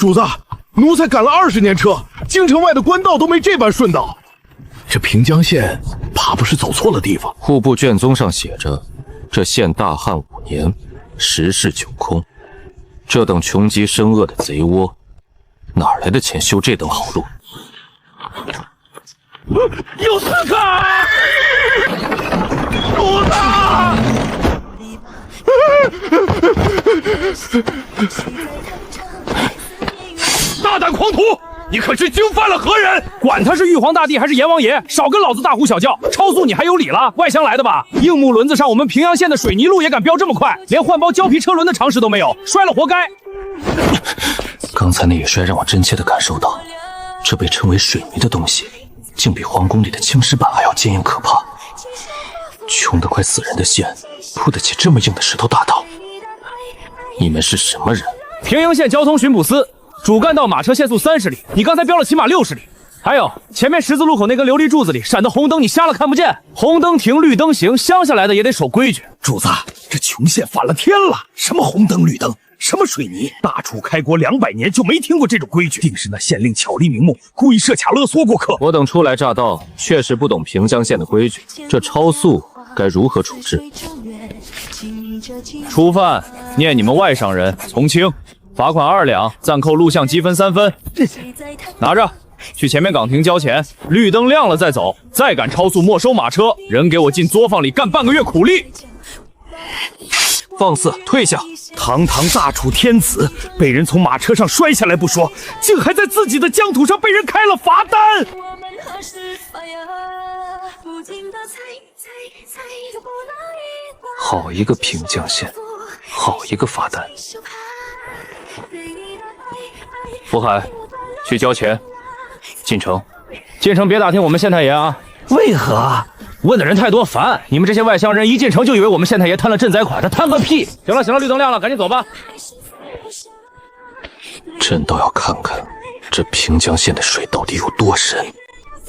主子，奴才赶了20年车，京城外的官道都没这般顺道。这平江县怕不是走错了地方。户部卷宗上写着，这县大旱5年，十室9空。这等穷极深恶的贼窝，哪来的钱修这等好路？有刺客！主子！大胆狂徒！你可知惊犯了何人？管他是玉皇大帝还是阎王爷，少跟老子大呼小叫！超速你还有理了？外乡来的吧？硬木轮子上我们平阳县的水泥路也敢飙这么快，连换包胶皮车轮的常识都没有，摔了活该！刚才那一摔让我真切地感受到，这被称为水泥的东西，竟比皇宫里的青石板还要坚硬可怕。穷得快死人的县，铺得起这么硬的石头大道？你们是什么人？平阳县交通巡捕司。主干道马车限速30里，你刚才飙了起码60里。还有前面十字路口那根琉璃柱子里闪的红灯，你瞎了看不见。红灯停，绿灯行，乡下来的也得守规矩。主子，这穷县反了天了！什么红灯绿灯，什么水泥？大楚开国200年就没听过这种规矩，定是那县令巧立名目，故意设卡勒索过客。我等初来乍到，确实不懂平江县的规矩，这超速该如何处置？初犯，念你们外省人，从轻。罚款2两，暂扣录像积分3分。拿着，去前面岗亭交钱，绿灯亮了再走。再敢超速，没收马车，人给我进作坊里干半个月苦力。放肆，退下！堂堂大楚天子，被人从马车上摔下来不说，竟还在自己的疆土上被人开了罚单。好一个平江县，好一个罚单。福海，去交钱。进城，进城别打听我们县太爷啊！为何？问的人太多，烦！你们这些外乡人一进城就以为我们县太爷贪了赈灾款，他贪个屁！行了，绿灯亮了，赶紧走吧。朕倒要看看这平江县的水到底有多深。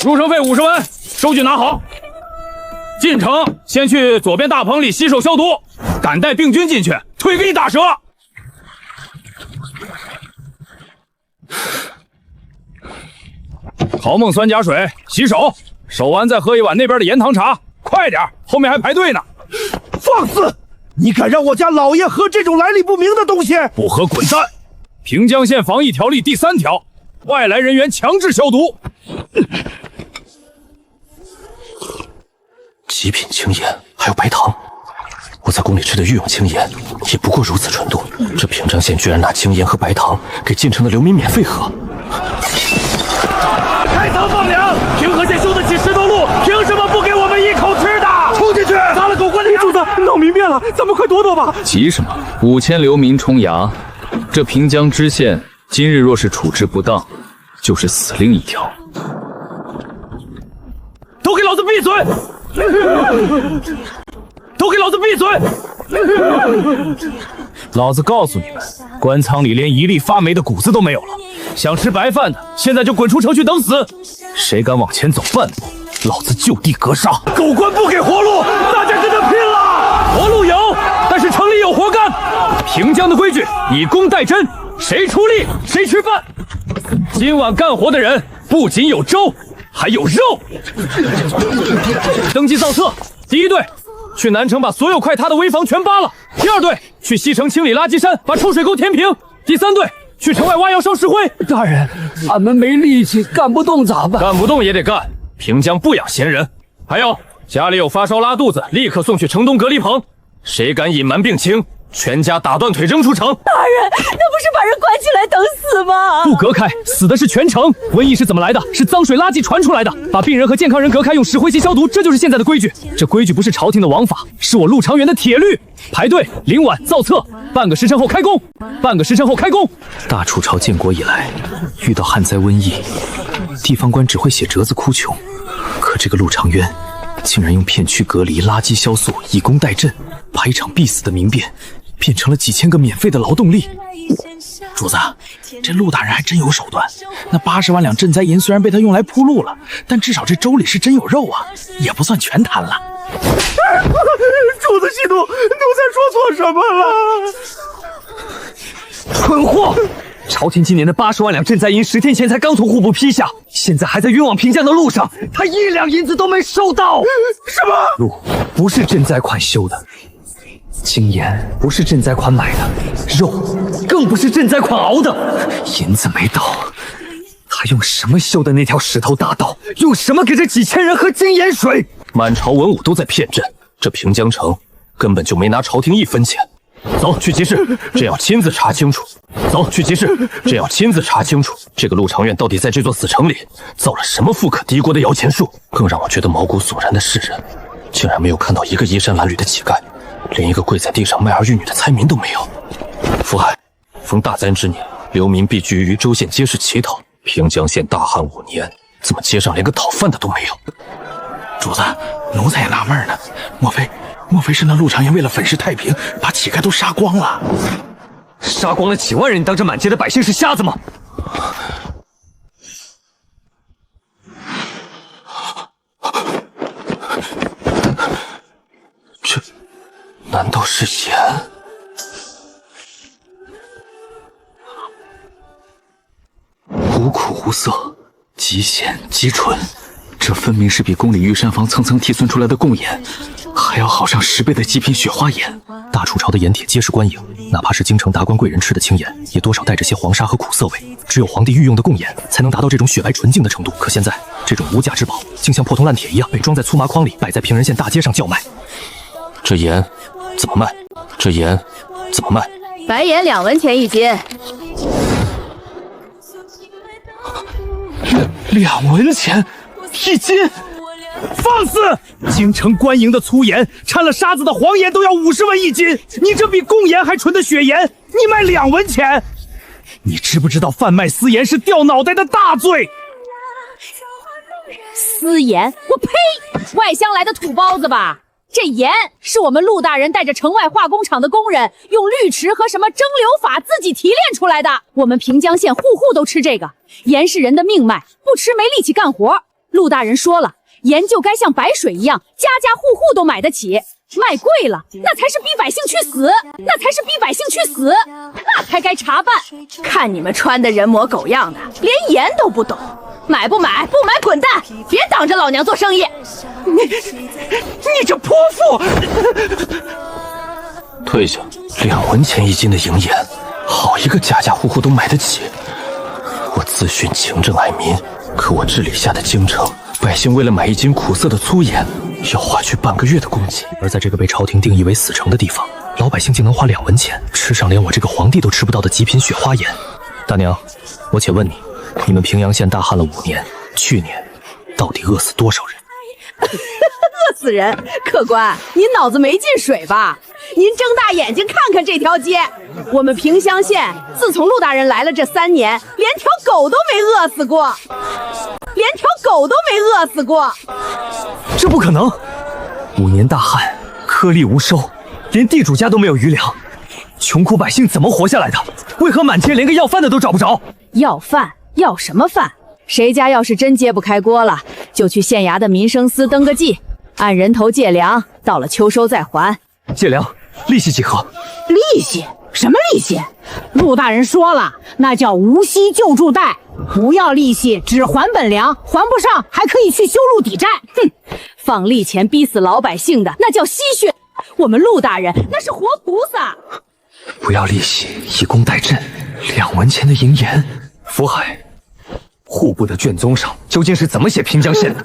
入城费50文，收据拿好。进城先去左边大棚里洗手消毒，敢带病菌进去，腿给你打折。桃梦酸钾水，洗手，手完再喝一碗那边的盐糖茶，快点，后面还排队呢。放肆！你敢让我家老爷喝这种来历不明的东西？不喝滚蛋！平江县防疫条例第3条，外来人员强制消毒。极品青盐，还有白糖。我在宫里吃的御用青盐，也不过如此纯度。这平江县居然拿青盐和白糖给进城的流民免费喝。开仓放粮，平和县修得起10多路，凭什么不给我们一口吃的？冲进去，砸了狗官的牙！主子，闹民变了，咱们快躲躲吧！急什么？5000流民冲衙，这平江知县今日若是处置不当，就是死令一条。都给老子闭嘴！都给老子闭嘴！老子告诉你们，官仓里连一粒发霉的谷子都没有了。想吃白饭的，现在就滚出城去等死！谁敢往前走半步，老子就地格杀！狗官不给活路，大家跟他拼了！活路有，但是城里有活干。平江的规矩，以工代赈，谁出力谁吃饭。今晚干活的人不仅有粥，还有肉。登记造册，第1队去南城把所有快塌的危房全扒了。第2队去西城清理垃圾山，把臭水沟填平。第3队去城外挖窑烧石灰。大人，俺们没力气，干不动咋办？干不动也得干，平江不养闲人。还有家里有发烧拉肚子，立刻送去城东隔离棚。谁敢隐瞒病情，全家打断腿扔出城。大人，那不是把人关起来等死吗？不隔开，死的是全城。瘟疫是怎么来的？是脏水垃圾传出来的。把病人和健康人隔开，用石灰漆消毒，这就是现在的规矩。这规矩不是朝廷的王法，是我陆长远的铁律。排队领碗造册，半个时辰后开工。半个时辰后开工。大楚朝建国以来，遇到旱灾瘟疫，地方官只会写折子哭穷。可这个陆长渊，竟然用片区隔离、垃圾消塑、以工代赈，把一场必死的民变变成了几千个免费的劳动力。主子，这陆大人还真有手段。那80万两赈灾银虽然被他用来铺路了，但至少这粥里是真有肉啊，也不算全贪了。主子息怒，奴才说错什么了？蠢货！朝廷今年的80万两赈灾银10天前才刚从户部批下，现在还在运往平江的路上，他1两银子都没收到。什么？路不是赈灾款修的，精盐不是赈灾款买的，肉更不是赈灾款熬的，银子没到。他用什么修的那条石头大道？用什么给这几千人喝精盐水？满朝文武都在骗朕，这平江城根本就没拿朝廷1分钱。走去集市，朕要亲自查清楚。走去集市，朕要亲自查清楚，这个陆长院到底在这座死城里造了什么富可敌国的摇钱树？更让我觉得毛骨悚然的是，人竟然没有看到一个衣衫褴褛的乞丐，连一个跪在地上卖儿育女的灾民都没有。福海，逢大灾之年，流民必聚于州县街市乞讨。平江县大旱5年，怎么街上连个讨饭的都没有？主子，奴才也纳闷呢，莫非是那陆长院为了粉饰太平，把乞丐都杀光了？杀光了几万人，你当这满街的百姓是瞎子吗？这难道是盐？无苦无涩，极咸极纯，这分明是比宫里御膳房层层提存出来的贡盐还要好上10倍的极品雪花盐。大楚朝的盐铁皆是官营，哪怕是京城达官贵人吃的清盐，也多少带着些黄沙和苦涩味。只有皇帝御用的贡盐，才能达到这种雪白纯净的程度。可现在，这种无价之宝，竟像破铜烂铁一样被装在粗麻筐里，摆在平仁县大街上叫卖。这盐怎么卖？这盐怎么卖？白盐2文钱1斤。2文钱1斤？放肆！京城官营的粗盐，掺了沙子的黄盐都要50文1斤，你这比贡盐还纯的雪盐，你卖2文钱？你知不知道贩卖私盐是掉脑袋的大罪？私盐？我呸！外乡来的土包子吧！这盐是我们陆大人带着城外化工厂的工人用滤池和什么蒸馏法自己提炼出来的。我们平江县户户都吃这个，盐是人的命脉，不吃没力气干活。陆大人说了，盐就该像白水一样，家家户户都买得起。卖贵了，那才是逼百姓去死，那才是逼百姓去死，那才该查办。看你们穿的人模狗样的，连盐都不懂，买不买？不买滚蛋！别挡着老娘做生意！你这泼妇！退下！2文钱1斤的营盐，好一个家家户户都买得起。我自诩勤政爱民，可我治理下的京城，百姓为了买1斤苦涩的粗盐，要花去半个月的工钱。而在这个被朝廷定义为死城的地方，老百姓竟能花2文钱吃上连我这个皇帝都吃不到的极品雪花盐。大娘，我且问你，你们平阳县大旱了5年，去年到底饿死多少人？饿死人！客官，您脑子没进水吧？您睁大眼睛看看这条街，我们平乡县自从陆大人来了这3年，连条狗都没饿死过，连条狗都没饿死过。这不可能！5年大旱，颗粒无收，连地主家都没有余粮，穷苦百姓怎么活下来的？为何满街连个要饭的都找不着？要饭？要什么饭？谁家要是真揭不开锅了，就去县衙的民生司登个记，按人头借粮，到了秋收再还。借粮，利息几何？利息？什么利息？陆大人说了，那叫无息救助贷，不要利息，只还本粮，还不上还可以去修路抵债。哼，放利钱逼死老百姓的，那叫吸血。我们陆大人那是活菩萨。不要利息，以工代赈，2文钱的银盐。福海，户部的卷宗上究竟是怎么写平江县的？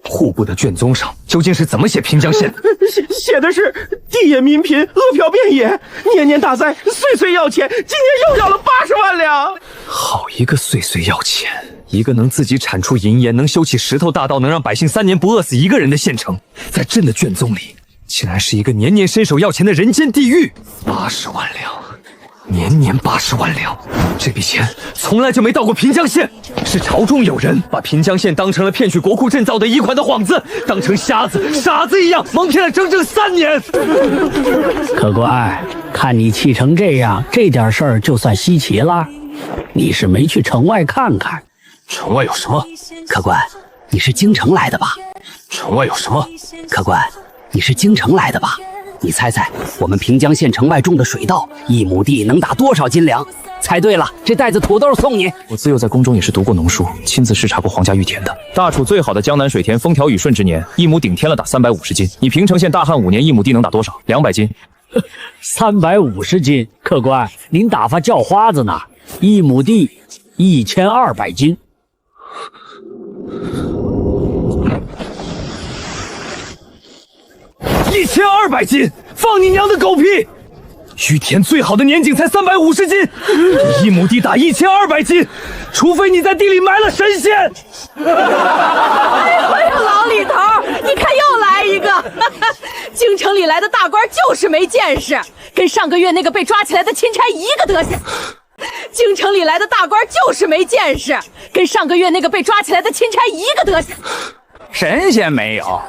户部的卷宗上究竟是怎么写平江县的？写的是地也民贫，饿殍遍野，年年大灾，岁岁要钱，今年又要了80万两。好一个岁岁要钱，一个能自己产出银盐，能修起石头大道，能让百姓3年不饿死一个人的县城，在朕的卷宗里，竟然是一个年年伸手要钱的人间地狱。80万两。年年80万两，这笔钱从来就没到过平江县，是朝中有人把平江县当成了骗取国库赈造的一款的幌子，当成瞎子傻子一样蒙骗了整整3年。客官，看你气成这样，这点事儿就算稀奇了？你是没去城外看看？城外有什么？客官，你是京城来的吧？城外有什么？客官，你是京城来的吧？你猜猜，我们平江县城外种的水稻，1亩地能打多少斤粮？猜对了，这袋子土豆送你。我自幼在宫中也是读过农书，亲自视察过皇家御田的。大楚最好的江南水田风调雨顺之年，1亩顶天了打350斤。你平城县大旱5年，1亩地能打多少？200斤。350斤，客官，您打发叫花子呢？1亩地1200斤。1200斤，放你娘的狗屁！御田最好的年景才350斤，1亩地打1200斤，除非你在地里埋了神仙。哎呀，老李头，你看又来一个！京城里来的大官就是没见识，跟上个月那个被抓起来的钦差一个德行。京城里来的大官就是没见识，跟上个月那个被抓起来的钦差一个德行。神仙没有，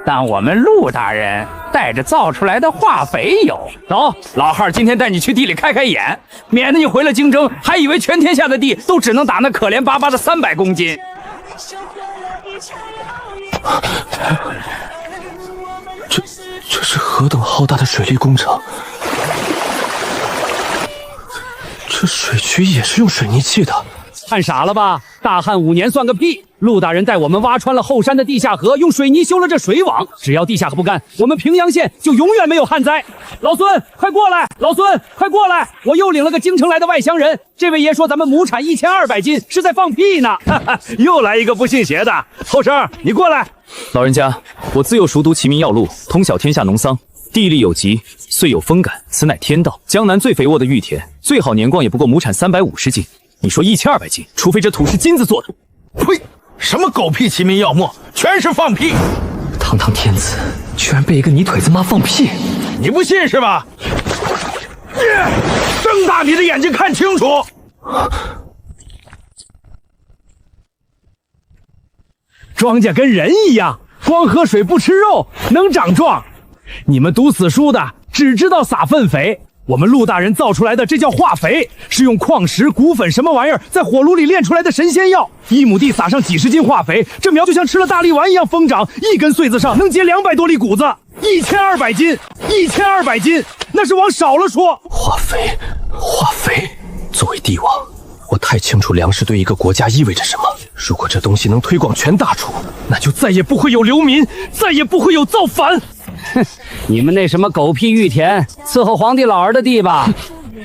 但我们陆大人带着造出来的化肥有。走，老汉今天带你去地里开开眼，免得你回了京城还以为全天下的地都只能打那可怜巴巴的300公斤。这是何等浩大的水利工程！这水渠也是用水泥砌的。看傻了吧？大旱5年算个屁！陆大人带我们挖穿了后山的地下河，用水泥修了这水网。只要地下河不干，我们平阳县就永远没有旱灾。老孙，快过来！老孙，快过来！我又领了个京城来的外乡人。这位爷说咱们亩产1200斤，是在放屁呢！哈哈，又来一个不信邪的。后生，你过来。老人家，我自幼熟读齐民要录，通晓天下农桑。地利有极，岁有风感，此乃天道。江南最肥沃的御田，最好年光也不过亩产350斤。你说1200斤，除非这土是金子做的。呸！什么狗屁齐民要墨，全是放屁！堂堂天子，居然被一个泥腿子妈放屁！你不信是吧？睁大你的眼睛看清楚！庄稼跟人一样，光喝水不吃肉，能长壮。你们读死书的只知道撒粪肥，我们陆大人造出来的这叫化肥，是用矿石、骨粉什么玩意儿在火炉里炼出来的神仙药。1亩地撒上几十斤化肥，这苗就像吃了大力丸一样疯长，一根穗子上能结200多粒谷子。1200斤，1200斤，那是往少了说。化肥。作为帝王，我太清楚粮食对一个国家意味着什么。如果这东西能推广全大楚，那就再也不会有流民，再也不会有造反。哼，你们那什么狗屁御田，伺候皇帝老儿的地吧，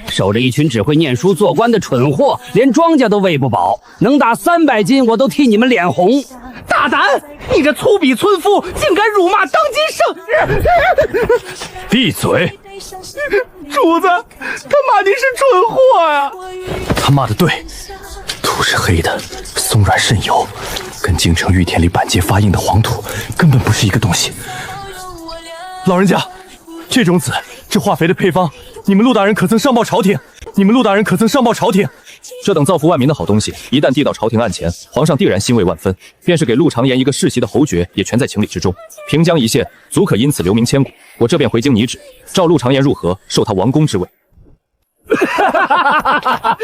守着一群只会念书做官的蠢货，连庄稼都喂不饱，能打300斤我都替你们脸红。大胆！你这粗鄙村夫，竟敢辱骂当今圣人！闭嘴！主子，他骂您是蠢货呀！他骂的对，土是黑的，松软渗油，跟京城御田里板结发硬的黄土根本不是一个东西。老人家，这种籽，这化肥的配方，你们陆大人可曾上报朝廷？这等造福万民的好东西，一旦递到朝廷案前，皇上必然欣慰万分。便是给陆长言一个世袭的侯爵，也全在情理之中。平江一县足可因此留名千古。我这便回京拟旨，召陆长言入河，授他王公之位。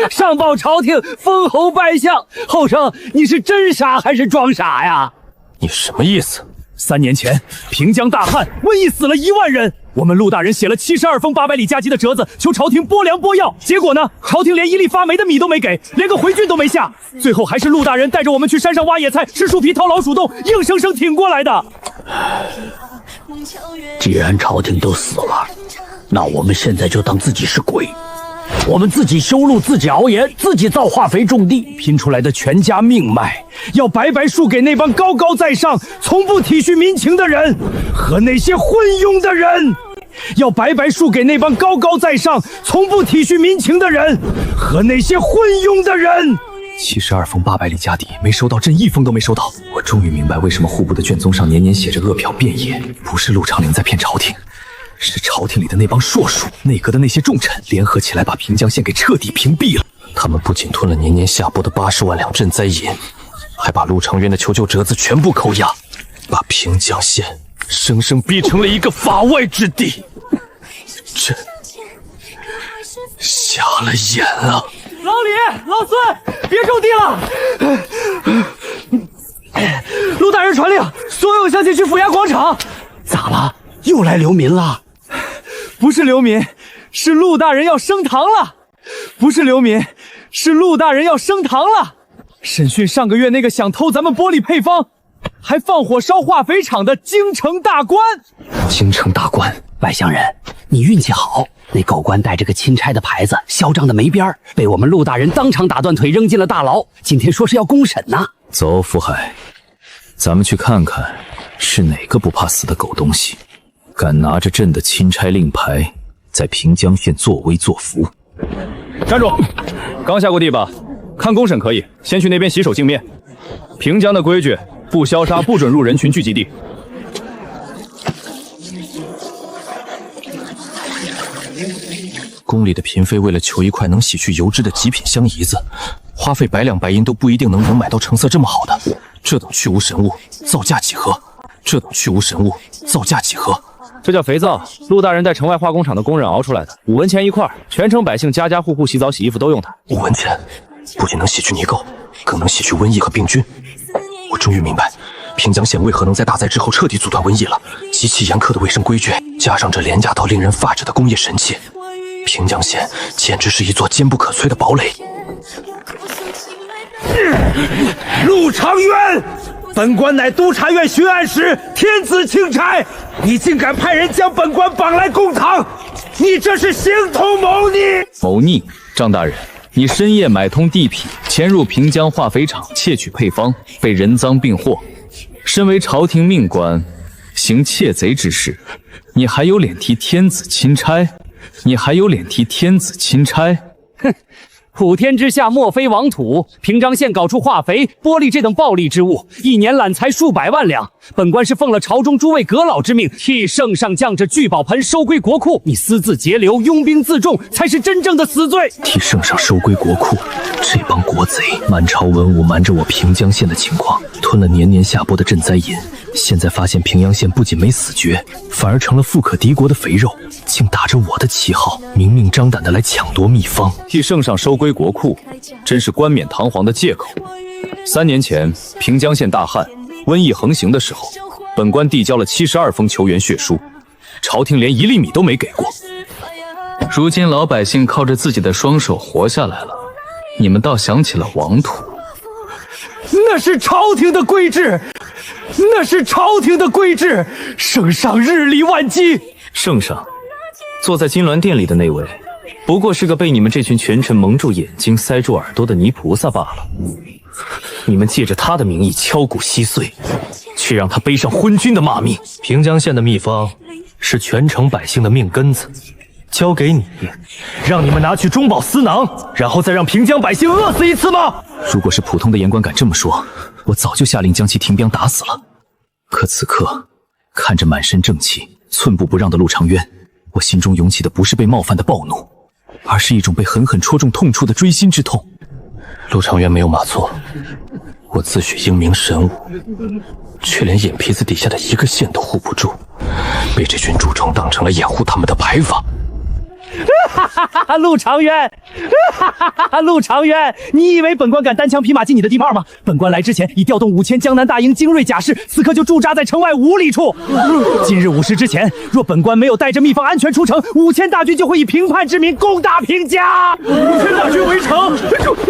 上报朝廷，封侯拜相。后生，你是真傻还是装傻呀？你什么意思？3年前，平江大旱，瘟疫死了1万人。我们陆大人写了72封800里加急的折子，求朝廷拨粮拨药。结果呢，朝廷连1粒发霉的米都没给，连个回郡都没下。最后还是陆大人带着我们去山上挖野菜、吃树皮、掏老鼠洞，硬生生挺过来的。既然朝廷都死了，那我们现在就当自己是鬼。我们自己修路，自己熬盐，自己造化肥种地，拼出来的全家命脉，要白白输给那帮高高在上、从不体恤民情的人和那些昏庸的人。要白白输给那帮高高在上、从不体恤民情的人和那些昏庸的人。72封800里加底没收到，朕1封都没收到。我终于明白为什么户部的卷宗上年年写着恶殍遍野，不是陆长龄在骗朝廷。是朝廷里的那帮硕鼠，内阁的那些重臣联合起来，把平江县给彻底屏蔽了。他们不仅吞了年年下拨的80万两赈灾银，还把陆长渊的求救折子全部扣押，把平江县生生逼成了一个法外之地。朕瞎了眼啊！老李、老孙，别种地了！陆大人传令，所有乡亲去府衙广场。咋了？又来流民了？不是流民，是陆大人要升堂了。不是流民，是陆大人要升堂了。审讯上个月那个想偷咱们玻璃配方，还放火烧化肥厂的京城大官。京城大官，外乡人，你运气好，那狗官带着个钦差的牌子，嚣张的没边儿，被我们陆大人当场打断腿扔进了大牢。今天说是要公审呢。走，福海，咱们去看看是哪个不怕死的狗东西，敢拿着朕的钦差令牌在平江县作威作福。站住！刚下过地吧？看公审可以，先去那边洗手净面。平江的规矩，不消杀，不准入人群聚集地。宫里的嫔妃为了求一块能洗去油脂的极品香胰子，花费100两白银都不一定能买到成色这么好的。这等去无神物，造价几何？这等去无神物，造价几何？这叫肥皂，陆大人带城外化工厂的工人熬出来的，5文钱一块，全城百姓家家户户洗澡洗衣服都用它。5文钱，不仅能洗去泥垢，更能洗去瘟疫和病菌。我终于明白，平江县为何能在大灾之后彻底阻断瘟疫了。极其严苛的卫生规矩，加上这廉价到令人发指的工业神器，平江县简直是一座坚不可摧的堡垒。陆长渊，本官乃督察院巡按使天子钦差，你竟敢派人将本官绑来公堂，你这是形同谋逆！谋逆，张大人，你深夜买通地痞，潜入平江化肥厂窃取配方，被人赃并获。身为朝廷命官，行窃贼之事，你还有脸提天子钦差？你还有脸提天子钦差？哼！普天之下莫非王土，平章县搞出化肥、玻璃这等暴利之物，一年揽财数百万两。本官是奉了朝中诸位阁老之命，替圣上将这聚宝盆收归国库。你私自节流、拥兵自重，才是真正的死罪。替圣上收归国库，这帮国贼满朝文武瞒着我平江县的情况，吞了年年下拨的赈灾银。现在发现平阳县不仅没死绝，反而成了富可敌国的肥肉，竟打着我的旗号，明目张胆的来抢夺秘方。替圣上收归国库，真是冠冕堂皇的借口。3年前平江县大旱，瘟疫横行的时候，本官递交了72封求援血书，朝廷连1粒米都没给过。如今老百姓靠着自己的双手活下来了，你们倒想起了王土。那是朝廷的规制，那是朝廷的规制，圣上日理万机。圣上坐在金銮殿里的那位，不过是个被你们这群权臣蒙住眼睛、塞住耳朵的泥菩萨罢了。你们借着他的名义敲骨吸髓，却让他背上昏君的骂名。平江县的秘方是全城百姓的命根子，交给你，让你们拿去中饱私囊，然后再让平江百姓饿死一次吗？如果是普通的言官敢这么说，我早就下令将其停兵打死了。可此刻看着满身正气、寸步不让的陆长渊，我心中涌起的不是被冒犯的暴怒，而是一种被狠狠戳中痛处的锥心之痛。陆长渊没有码错，我自诩英明神武，却连眼皮子底下的一个线都护不住，被这群蛀虫当成了掩护他们的牌坊。陆长渊，陆长渊，你以为本官敢单枪匹马进你的地盘吗？本官来之前已调动5000江南大营精锐甲士，此刻就驻扎在城外5里处。今日午时之前，若本官没有带着秘方安全出城，5000大军就会以平叛之名攻打平家。5000大军围城，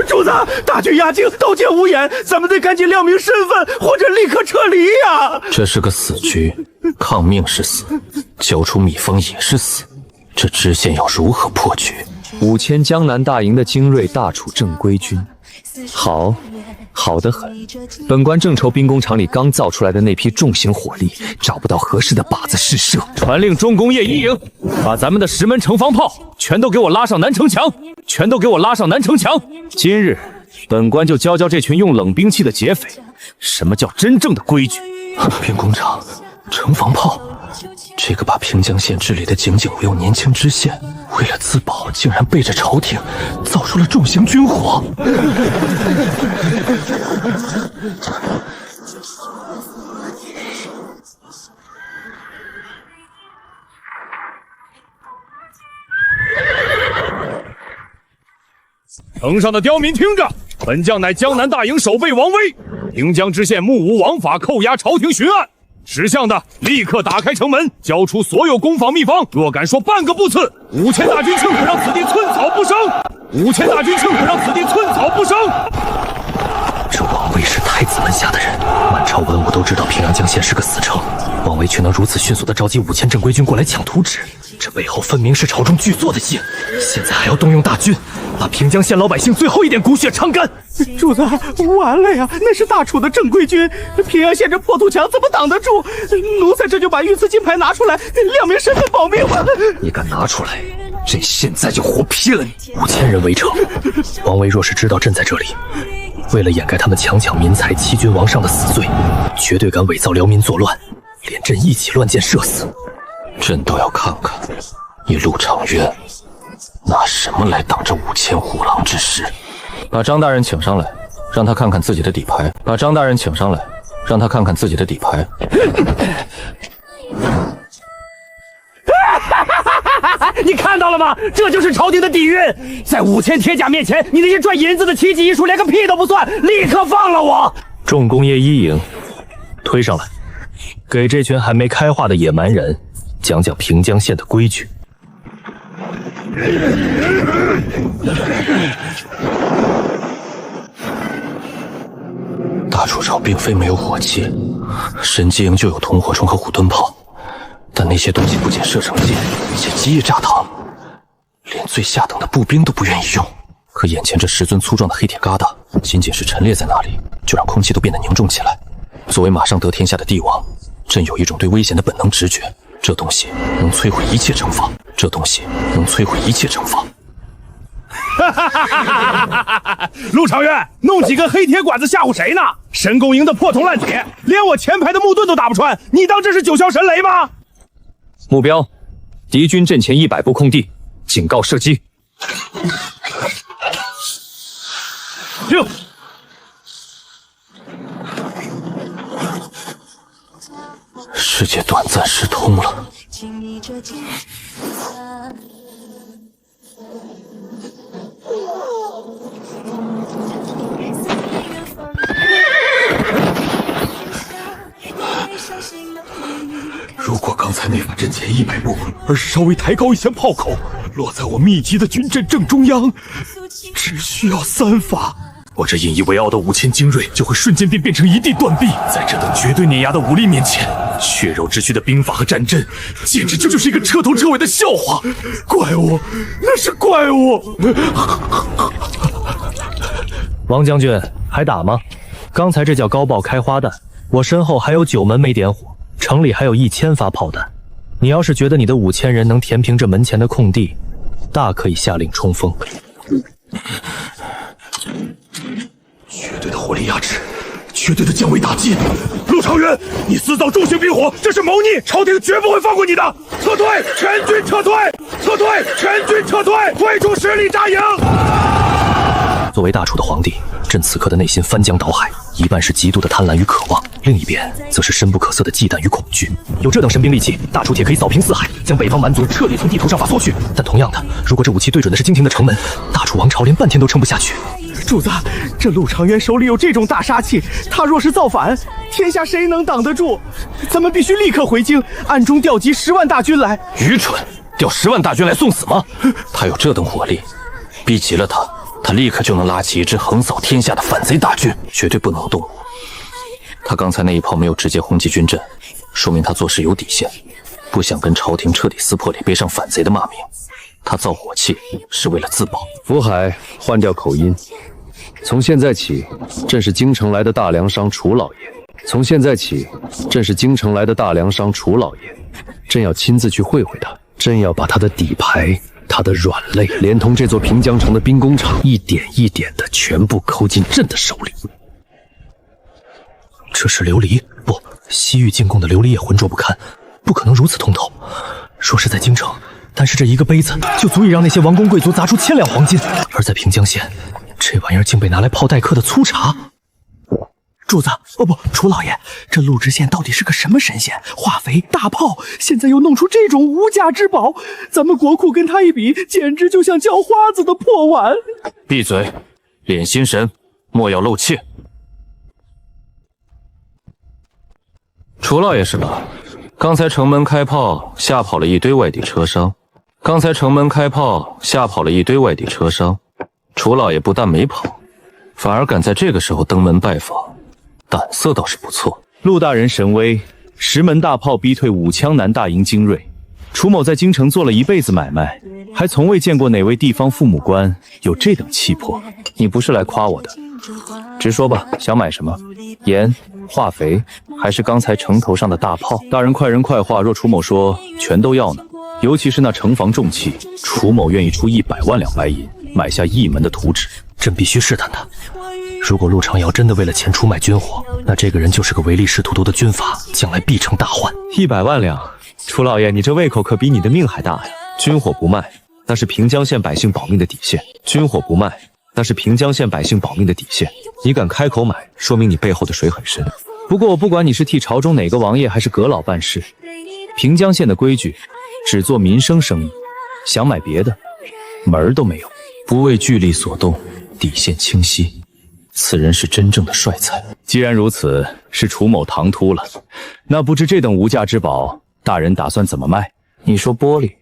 主子，大军压境，刀剑无眼，咱们得赶紧亮明身份，或者立刻撤离呀！这是个死局，抗命是死，交出秘方也是死。这知县要如何破局？5000江南大营的精锐大楚正规军，好，好得很。本官正愁兵工厂里刚造出来的那批重型火力找不到合适的靶子试射，传令重工业1营，把咱们的10门城防炮全都给我拉上南城墙，全都给我拉上南城墙。今日本官就教教这群用冷兵器的劫匪，什么叫真正的规矩。兵工厂、城防炮。这个把平江县治理的井井无有年轻知县，为了自保，竟然背着朝廷造出了重型军火。城上的刁民听着，本将乃江南大营守备王威，平江知县目无王法，扣押朝廷巡按。识相的立刻打开城门，交出所有攻防秘方。若敢说半个不字，5000大军庆可让此地寸草不生。5000大军庆可让此地寸草不生。这王维是太子门下的人，满朝文武都知道平阳江县是个死城，王维却能如此迅速地召集5000正规军过来抢图纸，这背后分明是朝中剧作的戏。现在还要动用大军，把平江县老百姓最后一点骨血偿干。主子，完了呀！那是大楚的正规军，平阳县这破土墙怎么挡得住？奴才这就把御赐金牌拿出来，亮明身份保命吧。你敢拿出来，朕现在就活劈了你！5000人围城，王维若是知道朕在这里，为了掩盖他们强抢民财、欺君罔上的死罪，绝对敢伪造辽民作乱，连朕一起乱箭射死。朕倒要看看你陆长渊拿什么来挡这5000虎狼之师。把张大人请上来，让他看看自己的底牌。把张大人请上来，让他看看自己的底牌。你看到了吗？这就是朝廷的底蕴。在5000铁甲面前，你那些赚银子的奇技艺术连个屁都不算，立刻放了我！重工业一营推上来，给这群还没开化的野蛮人讲讲平江县的规矩。大楚朝并非没有火器，神机营就有铜火虫和虎盾炮，但那些东西不仅射程近，且极易炸膛，连最下等的步兵都不愿意用。可眼前这10尊粗壮的黑铁疙瘩，仅仅是陈列在那里，就让空气都变得凝重起来。作为马上得天下的帝王，朕有一种对危险的本能直觉，这东西能摧毁一切城防，这东西能摧毁一切城防。陆长渊，弄几个黑铁管子吓唬谁呢？神功营的破铜烂铁，连我前排的木盾都打不穿，你当这是九霄神雷吗？目标：敌军阵前100步空地，警告射击。6。世界短暂时通了。如果刚才那把阵前100步，而是稍微抬高一些炮口，落在我密集的军阵正中央，只需要3发，我这引以为傲的5000精锐就会瞬间变成一地断臂。在这等绝对碾压的武力面前，血肉之躯的兵法和战阵，简直就是一个彻头彻尾的笑话。怪物，那是怪物！王将军，还打吗？刚才这叫高爆开花弹，我身后还有9门没点火，城里还有1000发炮弹。你要是觉得你的5000人能填平这门前的空地，大可以下令冲锋。绝对的火力压制，绝对的降维打击。陆长渊，你私造重型兵火，这是谋逆，朝廷绝不会放过你的！撤退，全军撤退！撤退，全军撤退！退出10里扎营！作为大楚的皇帝，朕此刻的内心翻江倒海，一半是极度的贪婪与渴望，另一边则是深不可测的忌惮与恐惧。有这等神兵利器，大楚铁可以扫平四海，将北方蛮族彻底从地图上发缩去。但同样的，如果这武器对准的是京廷的城门，大楚王朝连半天都撑不下去。主子，这陆长渊手里有这种大杀器，他若是造反，天下谁能挡得住？咱们必须立刻回京，暗中调集10万大军来。愚蠢，调10万大军来送死吗？他有这等火力，逼急了他立刻就能拉起一支横扫天下的反贼大军，绝对不能动。他刚才那一炮没有直接轰击军阵，说明他做事有底线，不想跟朝廷彻底撕破脸，背上反贼的骂名。他造火器是为了自保。福海，换掉口音。从现在起，朕是京城来的大粮商楚老爷。从现在起，朕是京城来的大粮商楚老爷。朕要亲自去会会他，朕要把他的底牌、他的软肋，连同这座平江城的兵工厂，一点一点的全部抠进朕的手里。这是琉璃？不，西域进贡的琉璃也浑浊不堪，不可能如此通透。说是在京城，但是这一个杯子就足以让那些王公贵族砸出1000两黄金，而在平江县，这玩意儿竟被拿来泡待客的粗茶。主子，哦不，楚老爷，这陆知县到底是个什么神仙？化肥、大炮，现在又弄出这种无价之宝，咱们国库跟他一比，简直就像叫花子的破碗。闭嘴，敛心神，莫要露怯。楚老爷是吧？刚才城门开炮，吓跑了一堆外地车商。楚老爷不但没跑，反而敢在这个时候登门拜访，胆色倒是不错。陆大人神威，10门大炮逼退武枪南大营精锐。楚某在京城做了一辈子买卖，还从未见过哪位地方父母官有这等气魄。你不是来夸我的，直说吧，想买什么？盐、化肥，还是刚才城头上的大炮？大人快人快话，若楚某说全都要呢？尤其是那城防重器，楚某愿意出100万两白银买下1门的图纸。朕必须试探他。如果陆长尧真的为了钱出卖军火，那这个人就是个唯利是图的军阀，将来必成大患。100万两，楚老爷，你这胃口可比你的命还大呀！军火不卖，那是平江县百姓保命的底线。你敢开口买，说明你背后的水很深。不过不管你是替朝中哪个王爷还是阁老办事，平江县的规矩只做民生生意，想买别的门儿都没有。不为巨力所动，底线清晰，此人是真正的帅才。既然如此，是楚某唐突了。那不知这等无价之宝，大人打算怎么卖？你说玻璃？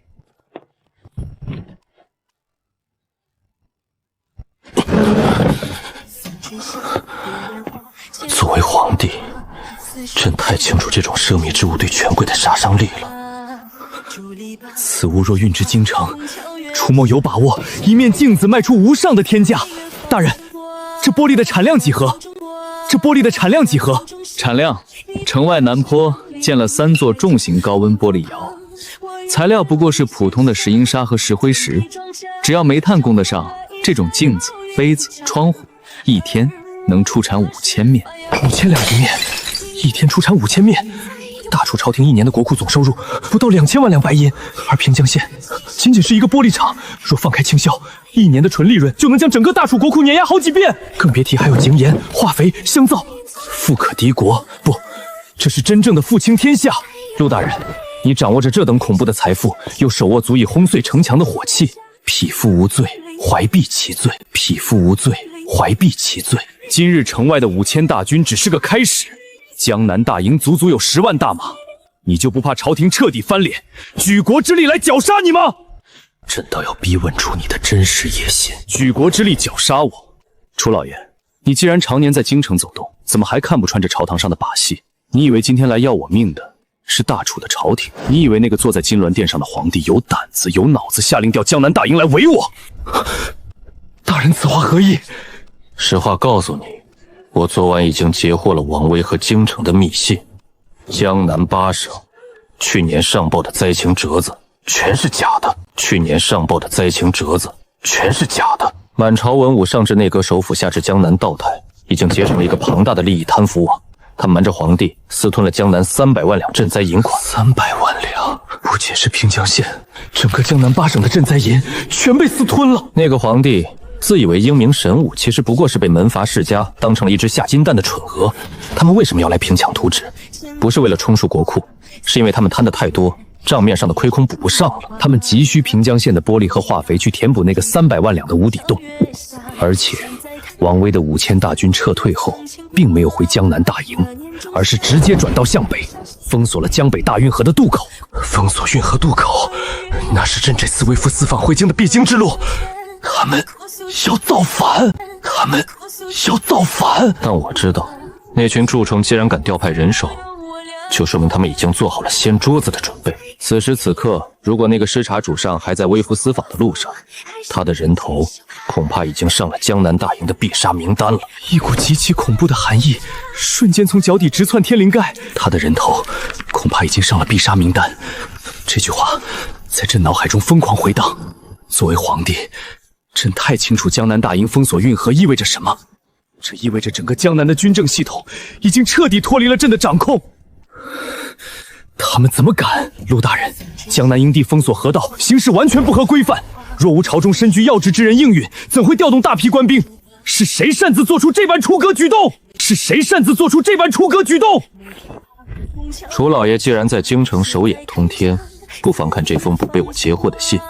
作为皇帝，朕太清楚这种奢靡之物对权贵的杀伤力了。此物若运至京城，楚某有把握一面镜子卖出无上的天价。大人，这玻璃的产量几何？产量，城外南坡建了3座重型高温玻璃窑，材料不过是普通的石英砂和石灰石，只要煤炭供得上，这种镜子、杯子、窗户，一天能出产5000面。5000两一面，一天出产5000面。大楚朝廷1年的国库总收入不到2000万两白银，而平江县仅仅是一个玻璃厂，若放开倾销，1年的纯利润就能将整个大楚国库碾压好几遍，更别提还有井盐、化肥、香皂，富可敌国。不，这是真正的富倾天下。陆大人，你掌握着这等恐怖的财富，又手握足以轰碎城墙的火器，匹夫无罪，怀璧其罪。今日城外的5000大军只是个开始，江南大营足足有10万大马，你就不怕朝廷彻底翻脸，举国之力来绞杀你吗？朕倒要逼问出你的真实野心。举国之力绞杀我？楚老爷，你既然常年在京城走动，怎么还看不穿这朝堂上的把戏？你以为今天来要我命的是大楚的朝廷？你以为那个坐在金銮殿上的皇帝有胆子有脑子下令调江南大营来围我？大人此话何意？实话告诉你，我昨晚已经截获了王威和京城的密信，江南8省去年上报的灾情折子全是假的。满朝文武上至内阁首辅，下至江南道台，已经结成了一个庞大的利益贪腐网。他瞒着皇帝私吞了江南300万两赈灾银款。300万两，不仅是平江县，整个江南8省的赈灾银全被私吞了。那个皇帝自以为英明神武，其实不过是被门阀世家当成了一只下金蛋的蠢鹅。他们为什么要来平抢图纸？不是为了充数国库，是因为他们贪得太多，账面上的亏空补不上了。他们急需平江县的玻璃和化肥去填补那个300万两的无底洞。而且王威的5000大军撤退后，并没有回江南大营，而是直接转道向北，封锁了江北大运河的渡口。封锁运河渡口，那是朕这次微服私访回京的必经之路。他们要造反！但我知道，那群蛀虫既然敢调派人手，就说明他们已经做好了掀桌子的准备。此时此刻，如果那个师察主上还在微服私访的路上，他的人头恐怕已经上了江南大营的必杀名单了。一股极其恐怖的寒意瞬间从脚底直窜天灵盖，他的人头恐怕已经上了必杀名单。这句话在朕脑海中疯狂回荡。作为皇帝，朕太清楚江南大营封锁运河意味着什么，这意味着整个江南的军政系统已经彻底脱离了朕的掌控。他们怎么敢？陆大人，江南营地封锁河道，行事完全不合规范。若无朝中身居要职之人应允，怎会调动大批官兵？是谁擅自做出这般出格举动？楚老爷既然在京城手眼通天，不妨看这封不被我截获的信，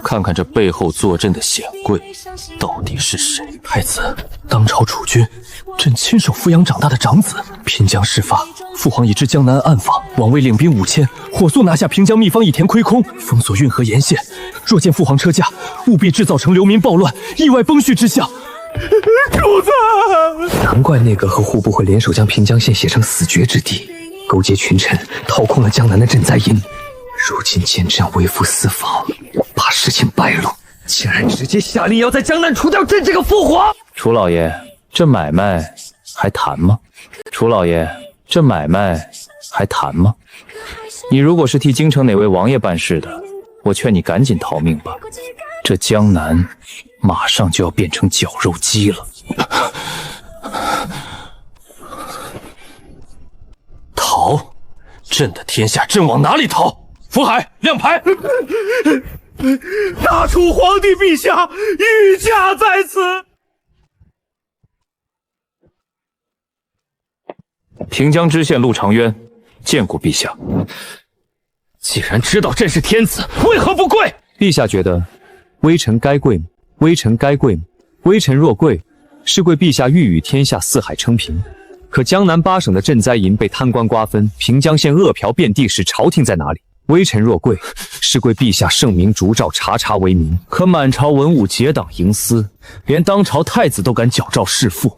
看看这背后坐镇的显贵到底是谁。太子，当朝储君，朕亲手抚养长大的长子，偏将事发，父皇已至江南暗访，王位领兵5000，火速拿下平江秘方一田亏空，封锁运河沿线。若见父皇车驾，务必制造成流民暴乱、意外崩叙之象。主子，难怪内阁和户部会联手将平江县写成死绝之地，勾结群臣掏空了江南的赈灾银。如今见这样微服私访，怕事情败露，竟然直接下令要在江南除掉朕这个父皇。楚老爷，这买卖还谈吗？楚老爷，这买卖还谈吗？你如果是替京城哪位王爷办事的，我劝你赶紧逃命吧。这江南马上就要变成绞肉机了。逃？朕的天下，朕往哪里逃？福海，亮牌！大楚皇帝陛下，御驾在此。平江知县陆长渊，见过陛下。既然知道朕是天子，为何不跪？陛下觉得微臣该跪吗？微臣该跪吗？微臣若跪，是跪陛下欲与天下四海称平。可江南8省的赈灾银被贪官瓜分，平江县恶瓢遍地，使朝廷在哪里？微臣若跪，是跪陛下圣明烛照，察察为民。可满朝文武结党营私，连当朝太子都敢矫诏弑父，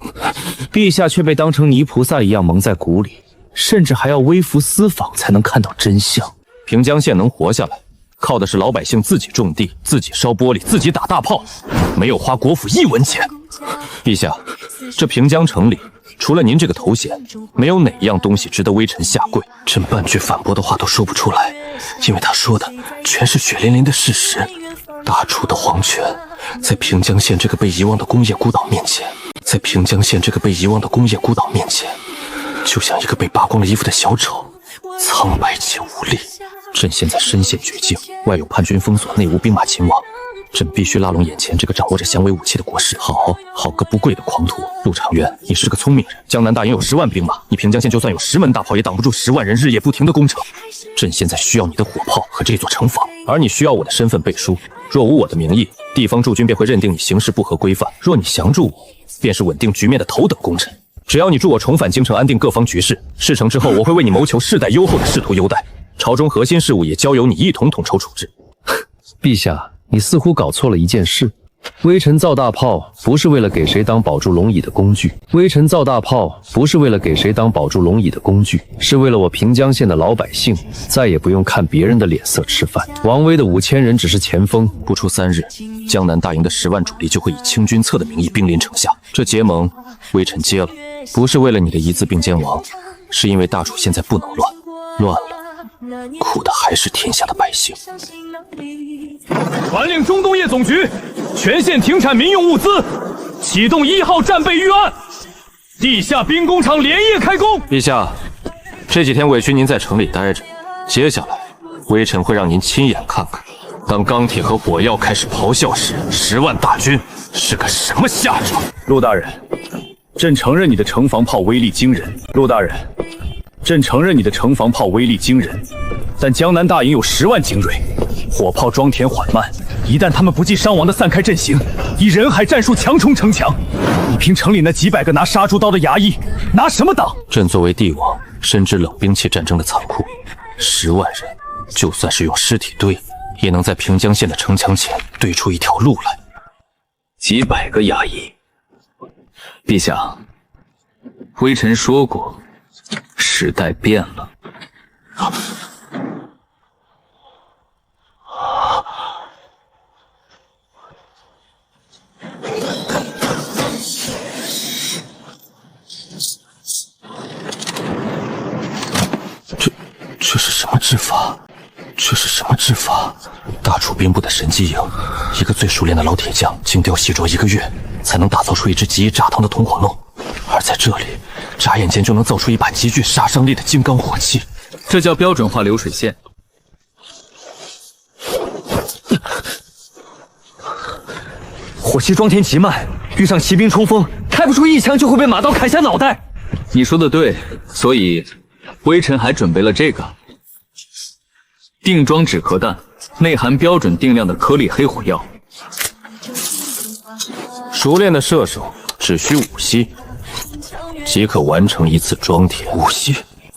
陛下却被当成泥菩萨一样蒙在鼓里，甚至还要微服私访才能看到真相。平江县能活下来，靠的是老百姓自己种地、自己烧玻璃、自己打大炮，没有花国府1文钱。陛下，这平江城里，除了您这个头衔，没有哪一样东西值得微臣下跪。朕半句反驳的话都说不出来，因为他说的全是血淋淋的事实。大楚的皇权，在平江县这个被遗忘的工业孤岛面前，在平江县这个被遗忘的工业孤岛面前，就像一个被扒光了衣服的小丑，苍白且无力。朕现在身陷绝境，外有叛军封锁，内无兵马勤王，朕必须拉拢眼前这个掌握着降维武器的国士。好个不跪的狂徒！陆长渊，你是个聪明人。江南大营有10万兵马，你平江县就算有10门大炮，也挡不住10万人日夜不停的攻城。朕现在需要你的火炮和这座城防，而你需要我的身份背书。若无我的名义，地方驻军便会认定你行事不合规范；若你降住我，便是稳定局面的头等功臣。只要你助我重返京城，安定各方局势，事成之后，我会为你谋求世代优厚的仕途优待。朝中核心事务也交由你一统统筹处置。陛下，你似乎搞错了一件事。微臣造大炮不是为了给谁当保住龙椅的工具，微臣造大炮不是为了给谁当保住龙椅的工具，是为了我平江县的老百姓再也不用看别人的脸色吃饭。王威的5000人只是前锋，不出3日，江南大营的10万主力就会以清君侧的名义兵临城下。这结盟，微臣接了，不是为了你的一字并肩王，是因为大楚现在不能乱，乱了，苦的还是天下的百姓。传令中东业总局，全县停产民用物资，启动1号战备预案，地下兵工厂连夜开工。陛下，这几天委屈您在城里待着，接下来微臣会让您亲眼看看，当钢铁和火药开始咆哮时，10万大军是个什么下场。陆大人，朕承认你的城防炮威力惊人。陆大人，朕承认你的城防炮威力惊人，但江南大营有10万精锐，火炮装填缓慢，一旦他们不计伤亡的散开阵型，以人海战术强冲城墙，你凭城里那几百个拿杀猪刀的衙役，拿什么挡？朕作为帝王，深知冷兵器战争的残酷，10万人，就算是用尸体堆，也能在平江县的城墙前堆出一条路来。几百个衙役，陛下，微臣说过，时代变了。这是什么制法？这是什么制法？大楚兵部的神机营，一个最熟练的老铁匠，精雕细琢1个月，才能打造出一只极易炸膛的铜火弄，而在这里，眨眼间就能造出一把极具杀伤力的金刚火器。这叫标准化流水线。火器装填极慢，遇上骑兵冲锋，开不出1枪就会被马刀砍下脑袋。你说的对，所以微臣还准备了这个定装止壳弹，内含标准定量的颗粒黑火药。熟练的射手只需5息，即可完成一次装填。5息，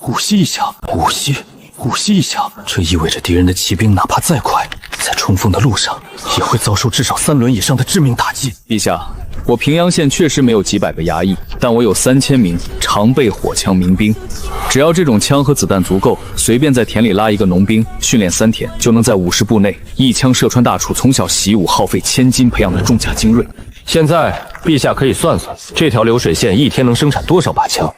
呼吸一下，呼吸，呼吸一下。这意味着敌人的骑兵哪怕再快，在冲锋的路上也会遭受至少3轮以上的致命打击。陛下，我平阳县确实没有几百个衙役，但我有3000名常备火枪民兵。只要这种枪和子弹足够，随便在田里拉一个农兵，训练3天，就能在50步内一枪射穿大楚从小习武耗费千金培养的重甲精锐。现在陛下可以算算，这条流水线一天能生产多少把枪？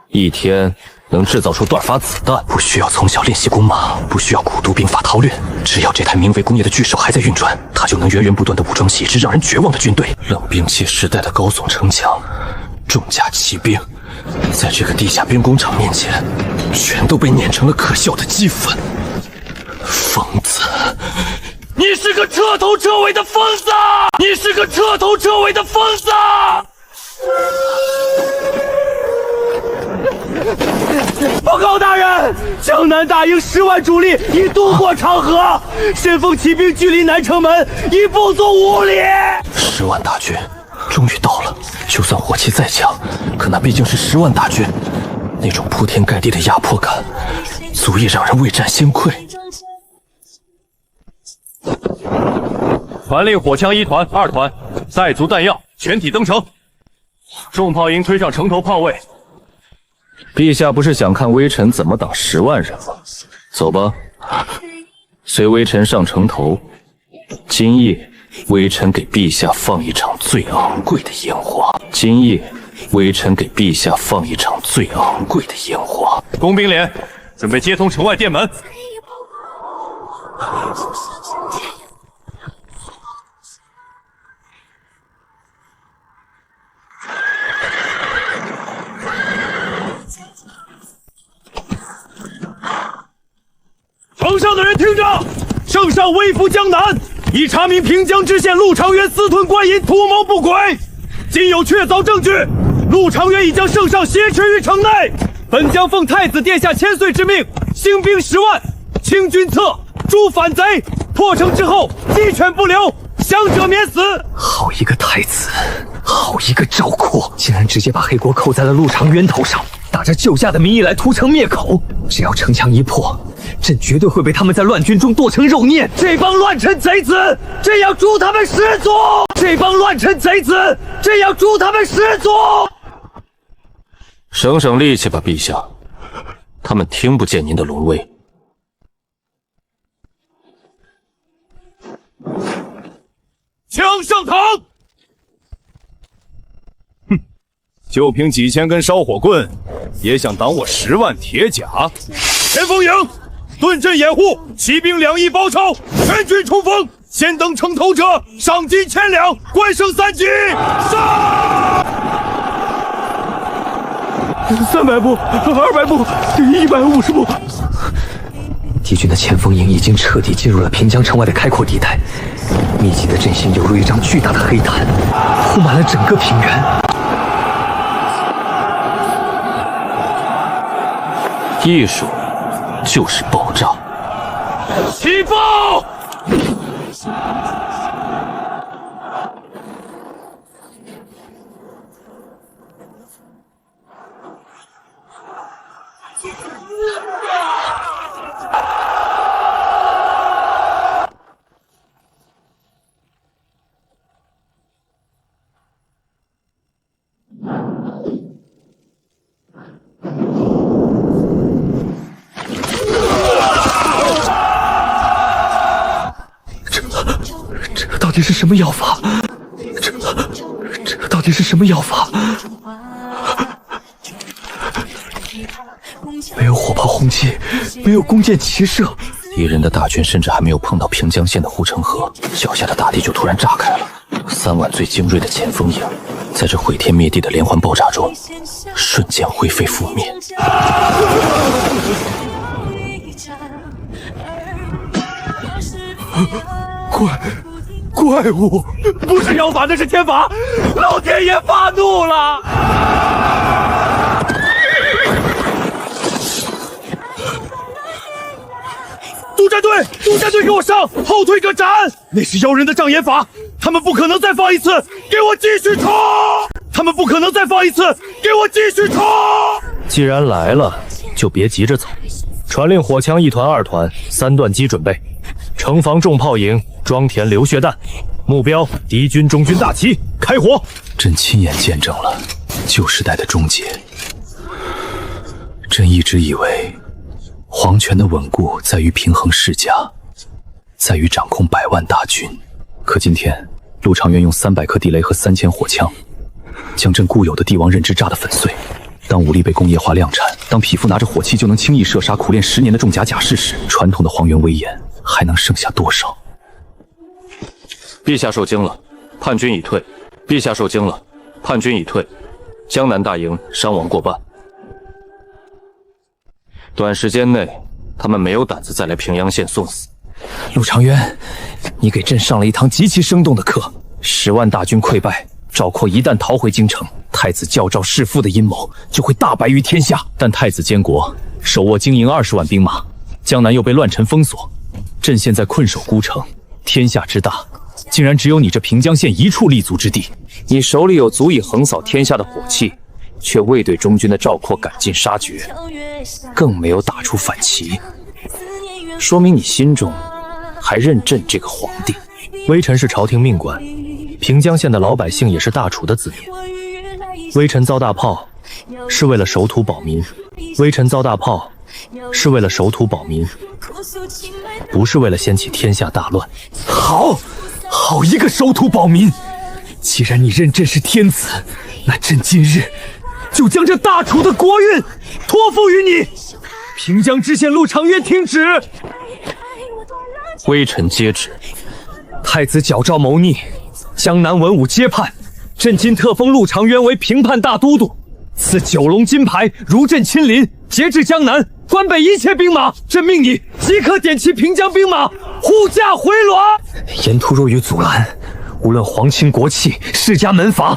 一天能制造出多少发子弹？不需要从小练习弓马，不需要苦读兵法韬略，只要这台名为工业的巨手还在运转，它就能源源不断的武装起一支让人绝望的军队。冷兵器时代的高耸城墙，重甲骑兵，在这个地下兵工厂面前，全都被碾成了可笑的齑粉。疯子！你是个彻头彻尾的疯子！你是个彻头彻尾的疯子！报告大人，江南大营10万主力已渡过长河，神风骑兵距离南城门已不足5里。10万大军终于到了，就算火器再强，可那毕竟是10万大军，那种铺天盖地的压迫感，足以让人未战先溃。传令火枪1团、2团，带足弹药，全体登城。重炮营推上城头炮位。陛下不是想看微臣怎么挡10万人吗？走吧，随微臣上城头。今夜，微臣给陛下放一场最昂贵的烟花。今夜，微臣给陛下放一场最昂贵的烟花。工兵连，准备接通城外电门。城上的人听着，圣上微服江南，已查明平江知县陆长渊私吞官银，图谋不轨。今有确凿证据，陆长渊已将圣上挟持于城内。本将奉太子殿下千岁之命，兴兵10万，清军侧，诛反贼。破城之后，鸡犬不留，降者免死。好一个太子，好一个赵括，竟然直接把黑锅扣在了陆长渊头上，打着救驾的名义来屠城灭口。只要城墙一破，朕绝对会被他们在乱军中剁成肉念。这帮乱臣贼子，朕要诛他们10族！这帮乱臣贼子，朕要诛他们10族！省省力气吧，陛下，他们听不见您的龙威。枪上膛！哼，就凭几千根烧火棍，也想挡我10万铁甲？前锋营，盾阵掩护，骑兵2翼包抄，全军冲锋。先登城头者，赏金1000两，官升3级。上！300步，200步，150步。敌军的前锋营已经彻底进入了平江城外的开阔地带，密集的阵型犹如一张巨大的黑毯，铺满了整个平原。艺术就是爆炸。起爆！这到底是什么药法？这到底是什么药法？没有火炮轰击，没有弓箭齐射，敌人的大军甚至还没有碰到平江县的护城河，脚下的大地就突然炸开了。3万最精锐的前锋营，在这毁天灭地的连环爆炸中，瞬间灰飞覆灭。怪物，不是妖法，那是天法！老天爷发怒了！督战队给我上，后退个斩！那是妖人的障眼法，他们不可能再放一次，给我继续冲！他们不可能再放一次，给我继续冲！既然来了，就就别急着走。传令火枪1团、2团，3段机准备，城防重炮营装填流血弹，目标敌军中军大旗，开火！朕亲眼见证了旧时代的终结。朕一直以为，皇权的稳固在于平衡世家，在于掌控100万大军。可今天，陆长渊用300颗地雷和3000火枪，将朕固有的帝王认知炸得粉碎。当武力被工业化量产，当匹夫拿着火器就能轻易射杀苦练10年的重甲甲士时，传统的皇权威严还能剩下多少？陛下受惊了，叛军已退。陛下受惊了，叛军已退。江南大营伤亡过半。短时间内，他们没有胆子再来平阳县送死。陆长渊，你给朕上了一堂极其生动的课。10万大军溃败，赵括一旦逃回京城，太子教诏弑父的阴谋就会大白于天下。但太子监国，手握经营20万兵马，江南又被乱臣封锁，朕现在困守孤城，天下之大，竟然只有你这平江县一处立足之地。你手里有足以横扫天下的火器，却未对中军的赵括赶尽杀绝，更没有打出反旗，说明你心中还认朕这个皇帝。微臣是朝廷命官，平江县的老百姓也是大楚的子民。微臣遭大炮，是为了守土保民。微臣遭大炮，是为了守土保民，不是为了掀起天下大乱。好一个守土保民！既然你认朕是天子，那朕今日就将这大楚的国运托付于你。平江知县陆长渊听旨。微臣接旨。太子矫诏谋逆，江南文武皆叛。朕今特封陆长渊为平叛大都督，赐9龙金牌，如朕亲临，节制江南，关北一切兵马。朕命你即刻点齐平江兵马，护驾回銮。沿途若遇阻拦，无论皇亲国戚、世家门阀，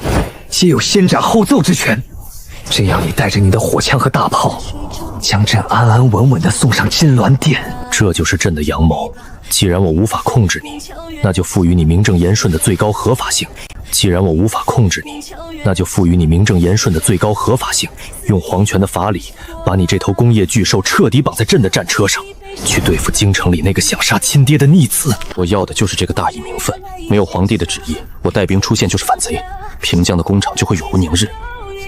皆有先斩后奏之权。这样，你带着你的火枪和大炮，将朕安安稳稳地送上金銮殿。这就是朕的阳谋。既然我无法控制你，那就赋予你名正言顺的最高合法性。既然我无法控制你，那就赋予你名正言顺的最高合法性。用皇权的法理，把你这头工业巨兽彻底绑在朕的战车上，去对付京城里那个想杀亲爹的逆子。我要的就是这个大义名分。没有皇帝的旨意，我带兵出现就是反贼，平江的工厂就会永无宁日。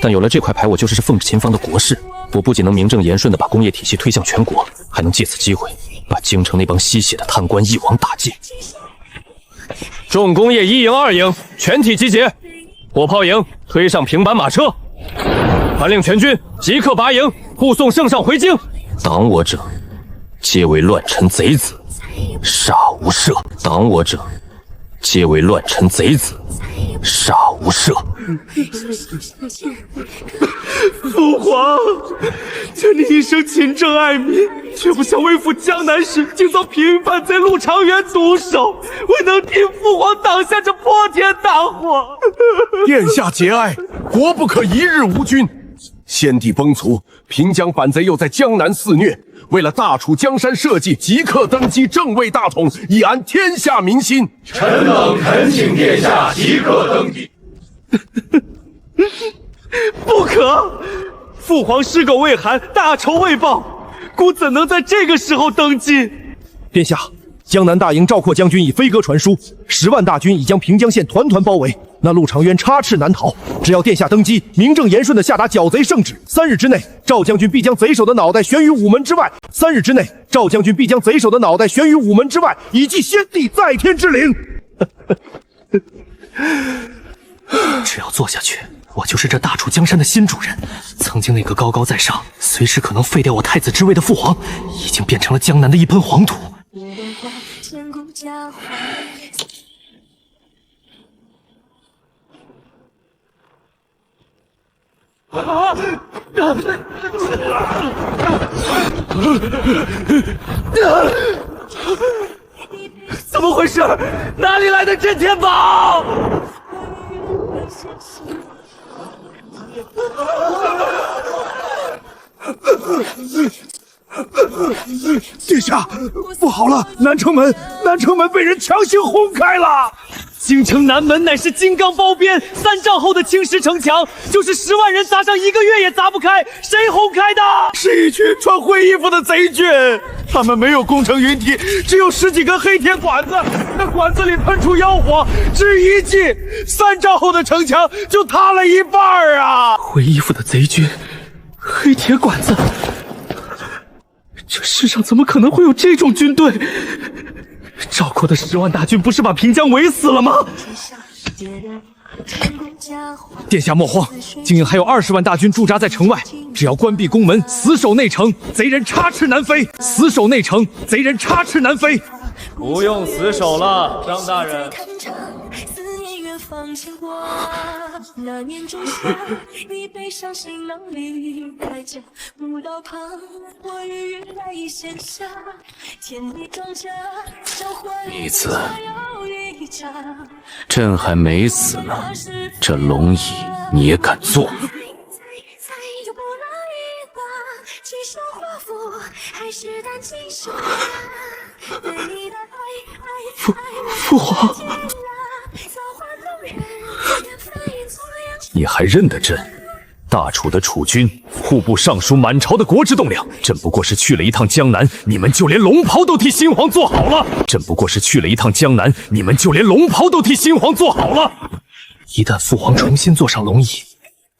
但有了这块牌，我就是奉旨前方的国士。我不仅能名正言顺地把工业体系推向全国，还能借此机会把京城那帮吸血的贪官一网打尽。重工业1营、2营全体集结，火炮营推上平板马车，传令全军即刻拔营，护送圣上回京。挡我者，皆为乱臣贼子，杀无赦；挡我者，皆为乱臣贼子，杀无赦。父皇，见你一生勤政爱民，却不想为抚江南时，竟遭平叛贼陆长渊毒手，未能替父皇挡下这泼天大祸。殿下节哀，国不可一日无君。先帝崩殂，平江反贼又在江南肆虐，为了大楚江山社稷，即刻登基正位大统，以安天下民心。臣等恳请殿下即刻登基。不可！父皇尸狗未寒，大仇未报，孤怎能在这个时候登基？殿下，江南大营赵括将军已飞鸽传书，10万大军已将平江县团团包围，那陆长渊插翅难逃。只要殿下登基，名正言顺地下达剿贼圣旨，3日之内，赵将军必将贼首的脑袋悬于午门之外。3日之内，赵将军必将贼首的脑袋悬于午门之外，以继先帝在天之灵。只要做下去，我就是这大楚江山的新主人。曾经那个高高在上，随时可能废掉我太子之位的父皇，已经变成了江南的一盆黄土。怎么回事？哪里来的镇天宝？殿下，不好了！南城门被人强行轰开了！京城南门乃是金刚包边3丈厚的青石城墙，就是10万人砸上1个月也砸不开，谁轰开的？是一群穿灰衣服的贼军，他们没有工程云梯，只有10几根黑铁管子，那管子里喷出妖火，只一击，3丈厚的城墙就塌了一半啊！灰衣服的贼军，黑铁管子，这世上怎么可能会有这种军队？赵国的10万大军不是把平江围死了吗？殿下莫慌，京营还有20万大军驻扎在城外，只要关闭宫门，死守内城，贼人插翅难飞。死守内城，贼人插翅难飞。不用死守了，张大人。那年仲夏，你背上行囊离开家，墓道旁，我日月来闲暇，天地庄稼，逆子，朕还没死呢，这龙椅你也敢坐？父皇，你还认得朕？大楚的楚军，户部尚书满朝的国之栋梁，朕不过是去了一趟江南，你们就连龙袍都替新皇做好了。朕不过是去了一趟江南，你们就连龙袍都替新皇做好了。一旦父皇重新坐上龙椅，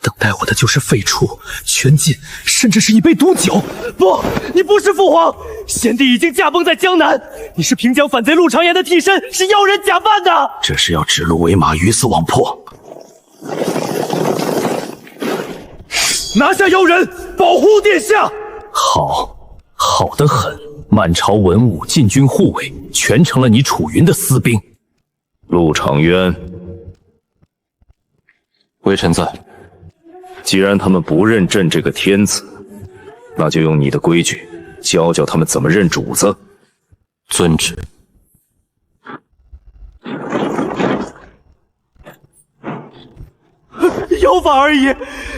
等待我的就是废黜、圈禁，甚至是一杯毒酒。不，你不是父皇，先帝已经驾崩在江南，你是平江反贼陆长言的替身，是妖人假扮的。这是要指鹿为马，鱼死网破。拿下妖人，保护殿下。好，好得很。满朝文武、禁军护卫，全成了你楚云的私兵。陆长渊，微臣在。既然他们不认朕这个天子，那就用你的规矩教教他们怎么认主子。遵旨。妖法而已，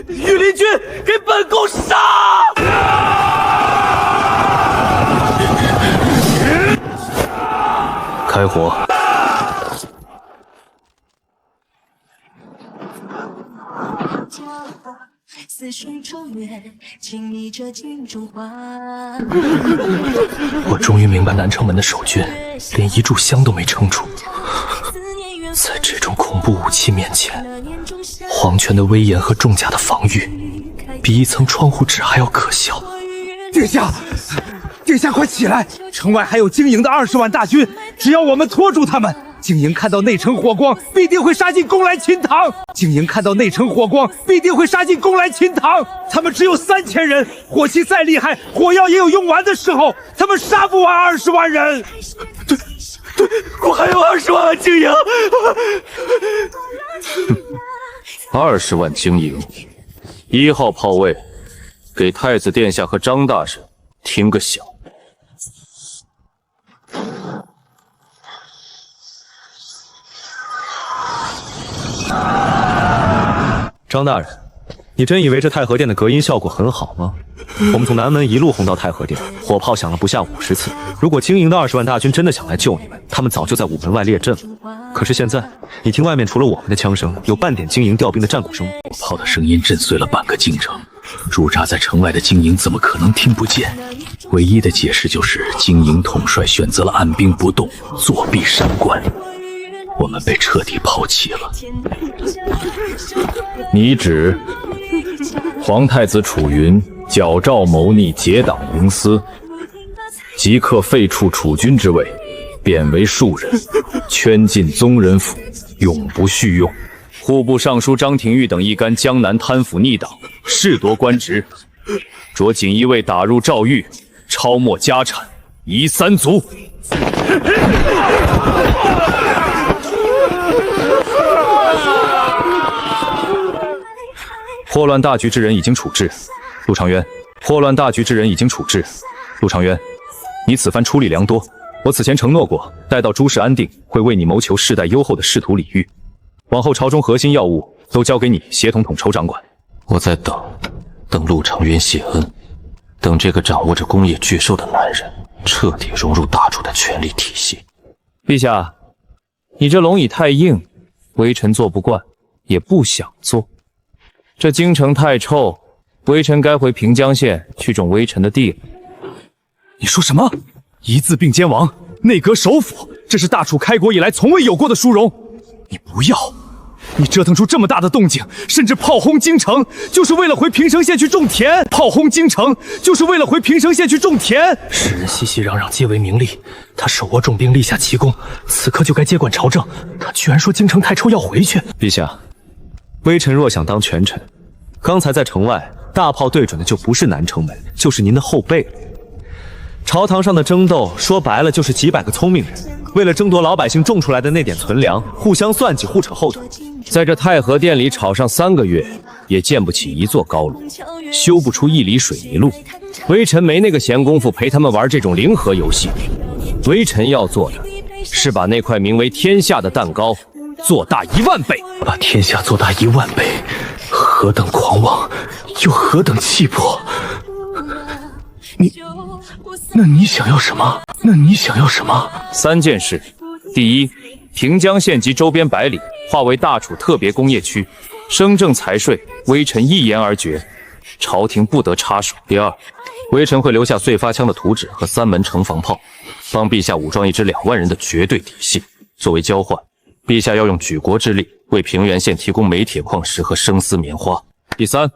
御林军给本宫杀！开火！我终于明白南城门的守军连一炷香都没撑住，在这种恐怖武器面前，皇权的威严和重甲的防御，比一层窗户纸还要可笑。殿下，殿下快起来！城外还有京营的20万大军，只要我们拖住他们，京营看到内城火光，必定会杀进宫来侵唐。京营看到内城火光，必定会杀进宫来侵唐。他们只有3000人，火器再厉害，火药也有用完的时候，他们杀不完20万人。对，我还有20万京营。20万京营，1号炮位，给太子殿下和张大人听个响。张大人，你真以为这太和殿的隔音效果很好吗？我们从南门一路轰到太和殿，火炮响了不下50次。如果京营的20万大军真的想来救你们，他们早就在午门外列阵了。可是现在，你听外面除了我们的枪声，有半点京营调兵的战鼓声。火炮的声音震碎了半个京城，驻扎在城外的京营怎么可能听不见？唯一的解释就是京营统帅选择了按兵不动，作壁山关。我们被彻底抛弃了。你指皇太子楚云矫诏谋逆，结党营私，即刻废黜楚军之位，贬为庶人，圈禁宗人府，永不续用。户部尚书张廷玉等一干江南贪腐逆党，恃夺官职，着锦衣卫打入诏狱，抄没家产，夷3族。祸乱大局之人已经处置，陆长渊。祸乱大局之人已经处置，陆长渊。你此番出力良多，我此前承诺过，待到诸事安定，会为你谋求世代优厚的仕途礼遇。往后朝中核心要务都交给你协同统筹掌管。我在等陆长渊谢恩，等这个掌握着工业巨兽的男人彻底融入大楚的权力体系。陛下，你这龙椅太硬，微臣做不惯，也不想做。这京城太臭，微臣该回平江县去种微臣的地了。你说什么？一字并肩王，内阁首辅，这是大楚开国以来从未有过的殊荣。你不要！你折腾出这么大的动静，甚至炮轰京城，就是为了回平城县去种田。炮轰京城，就是为了回平城县去种田。世人熙熙攘攘，皆为名利。他手握重兵，立下奇功，此刻就该接管朝政。他居然说京城太臭要回去。陛下，微臣若想当权臣，刚才在城外大炮对准的就不是南城门，就是您的后背了。朝堂上的争斗，说白了就是几百个聪明人，为了争夺老百姓种出来的那点存粮，互相算计，互扯后腿。在这太和殿里吵上3个月，也建不起一座高炉，修不出1里水泥路。微臣没那个闲工夫陪他们玩这种零和游戏。微臣要做的是把那块名为天下的蛋糕做大1万倍。把天下做大1万倍，何等狂妄，又何等气魄！那你想要什么？那你想要什么？3件事：第一，平江县及周边100里划为大楚特别工业区，生政财税，微臣一言而决，朝廷不得插手。第二，微臣会留下碎发枪的图纸和3门城防炮，帮陛下武装一支2万人的绝对底细。作为交换，陛下要用举国之力为平原县提供煤铁矿石和生丝棉花。第三，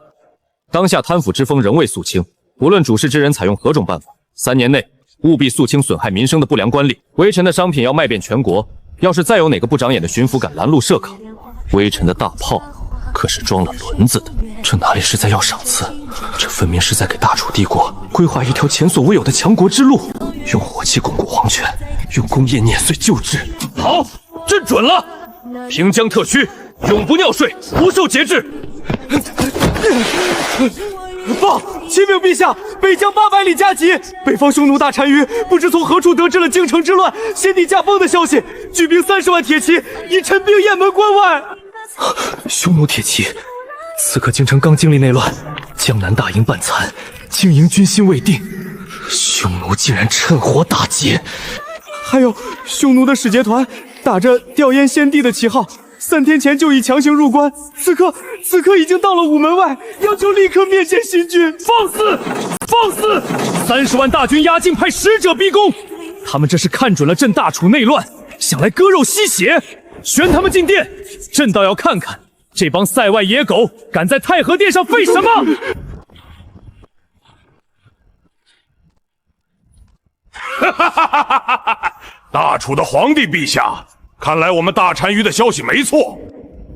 当下贪腐之风仍未肃清，无论主事之人采用何种办法，3年内务必肃清损害民生的不良官吏。微臣的商品要卖遍全国，要是再有哪个不长眼的巡抚敢拦路设卡，微臣的大炮可是装了轮子的。这哪里是在要赏赐，这分明是在给大楚帝国规划一条前所未有的强国之路，用火器巩固皇权，用工业碾碎旧制。好，朕准了。平江特区永不尿税，不受节制。报！启禀陛下，北疆800里加急，北方匈奴大单于不知从何处得知了京城之乱、先帝驾崩的消息，举兵30万铁骑已陈兵雁门关外。匈奴铁骑，此刻京城刚经历内乱，江南大营半残，经营军心未定，匈奴竟然趁火打劫。还有匈奴的使节团打着吊唁先帝的旗号，3天前就已强行入关，此刻已经到了午门外，要求立刻面见新君。放肆！放肆！30万大军压境，派使者逼宫，他们这是看准了朕大楚内乱，想来割肉吸血，宣他们进殿。朕倒要看看这帮塞外野狗敢在太和殿上废什么！哈哈哈哈哈哈！大楚的皇帝陛下，看来我们大单于的消息没错，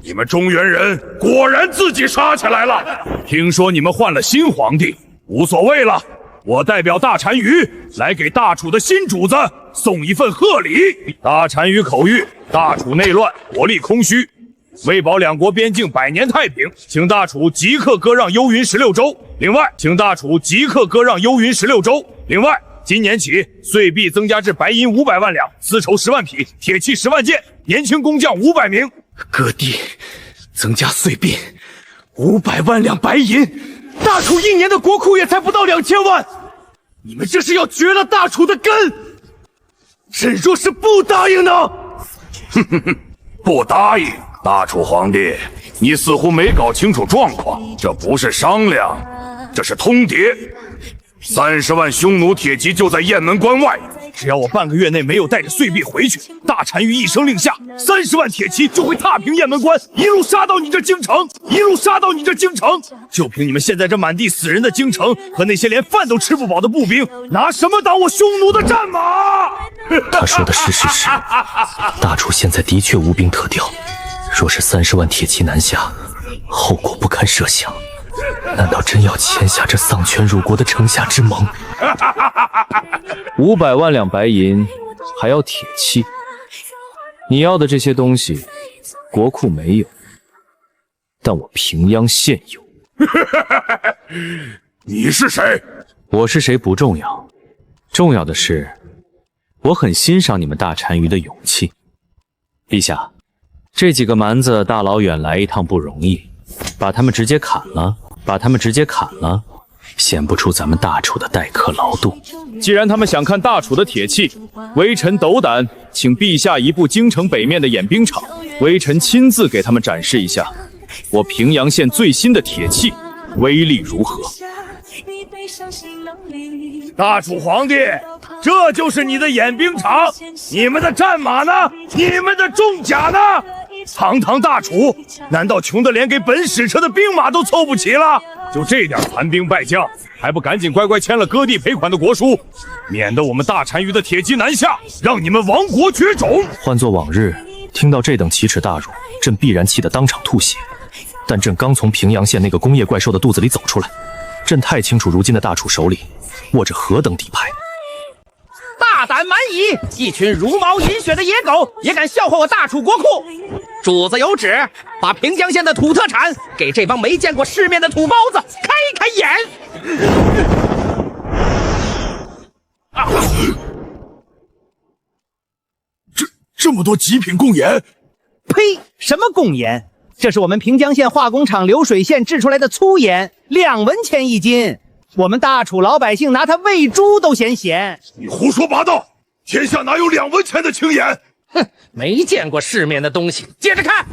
你们中原人果然自己杀起来了。听说你们换了新皇帝，无所谓了，我代表大单于来给大楚的新主子送一份贺礼。大单于口谕：大楚内乱，国力空虚，为保两国边境100年太平，请大楚即刻割让幽云16州。另外，今年起，岁币增加至白银500万两，丝绸10万匹，铁器10万件，年轻工匠500名。割地，增加岁币，500万两白银，大楚1年的国库也才不到2000万，你们这是要绝了大楚的根！朕若是不答应呢？不答应，大楚皇帝，你似乎没搞清楚状况，这不是商量，这是通牒。30万匈奴铁骑就在雁门关外，只要我半个月内没有带着岁币回去，大单于一声令下，30万铁骑就会踏平雁门关，一路杀到你这京城，就凭你们现在这满地死人的京城和那些连饭都吃不饱的步兵，拿什么挡我匈奴的战马？他说的是事实，大楚现在的确无兵特调，若是30万铁骑南下，后果不堪设想。难道真要签下这丧权辱国的城下之盟？500万两白银，还要铁器？你要的这些东西，国库没有，但我平阳县有。你是谁？我是谁不重要，重要的是，我很欣赏你们大单于的勇气。陛下，这几个蛮子大老远来一趟不容易，把他们直接砍了，显不出咱们大楚的待客劳动。既然他们想看大楚的铁器，微臣斗胆，请陛下移步京城北面的演兵场，微臣亲自给他们展示一下我平阳县最新的铁器威力如何。大楚皇帝，这就是你的演兵场，你们的战马呢？你们的重甲呢？堂堂大楚，难道穷得连给本使车的兵马都凑不齐了？就这点残兵败将，还不赶紧乖乖签了割地赔款的国书，免得我们大单于的铁骑南下，让你们亡国绝种！换作往日，听到这等奇耻大辱，朕必然气得当场吐血。但朕刚从平阳县那个工业怪兽的肚子里走出来，朕太清楚如今的大楚手里握着何等底牌。大胆蛮夷，一群茹毛饮血的野狗，也敢笑话我大楚国库！主子有旨，把平江县的土特产给这帮没见过世面的土包子开开眼！这么多极品贡盐！呸！什么贡盐？这是我们平江县化工厂流水线制出来的粗盐，2文钱一斤。我们大楚老百姓拿它喂猪都嫌咸。你胡说八道！天下哪有2文钱的青盐？哼，没见过世面的东西。接着看。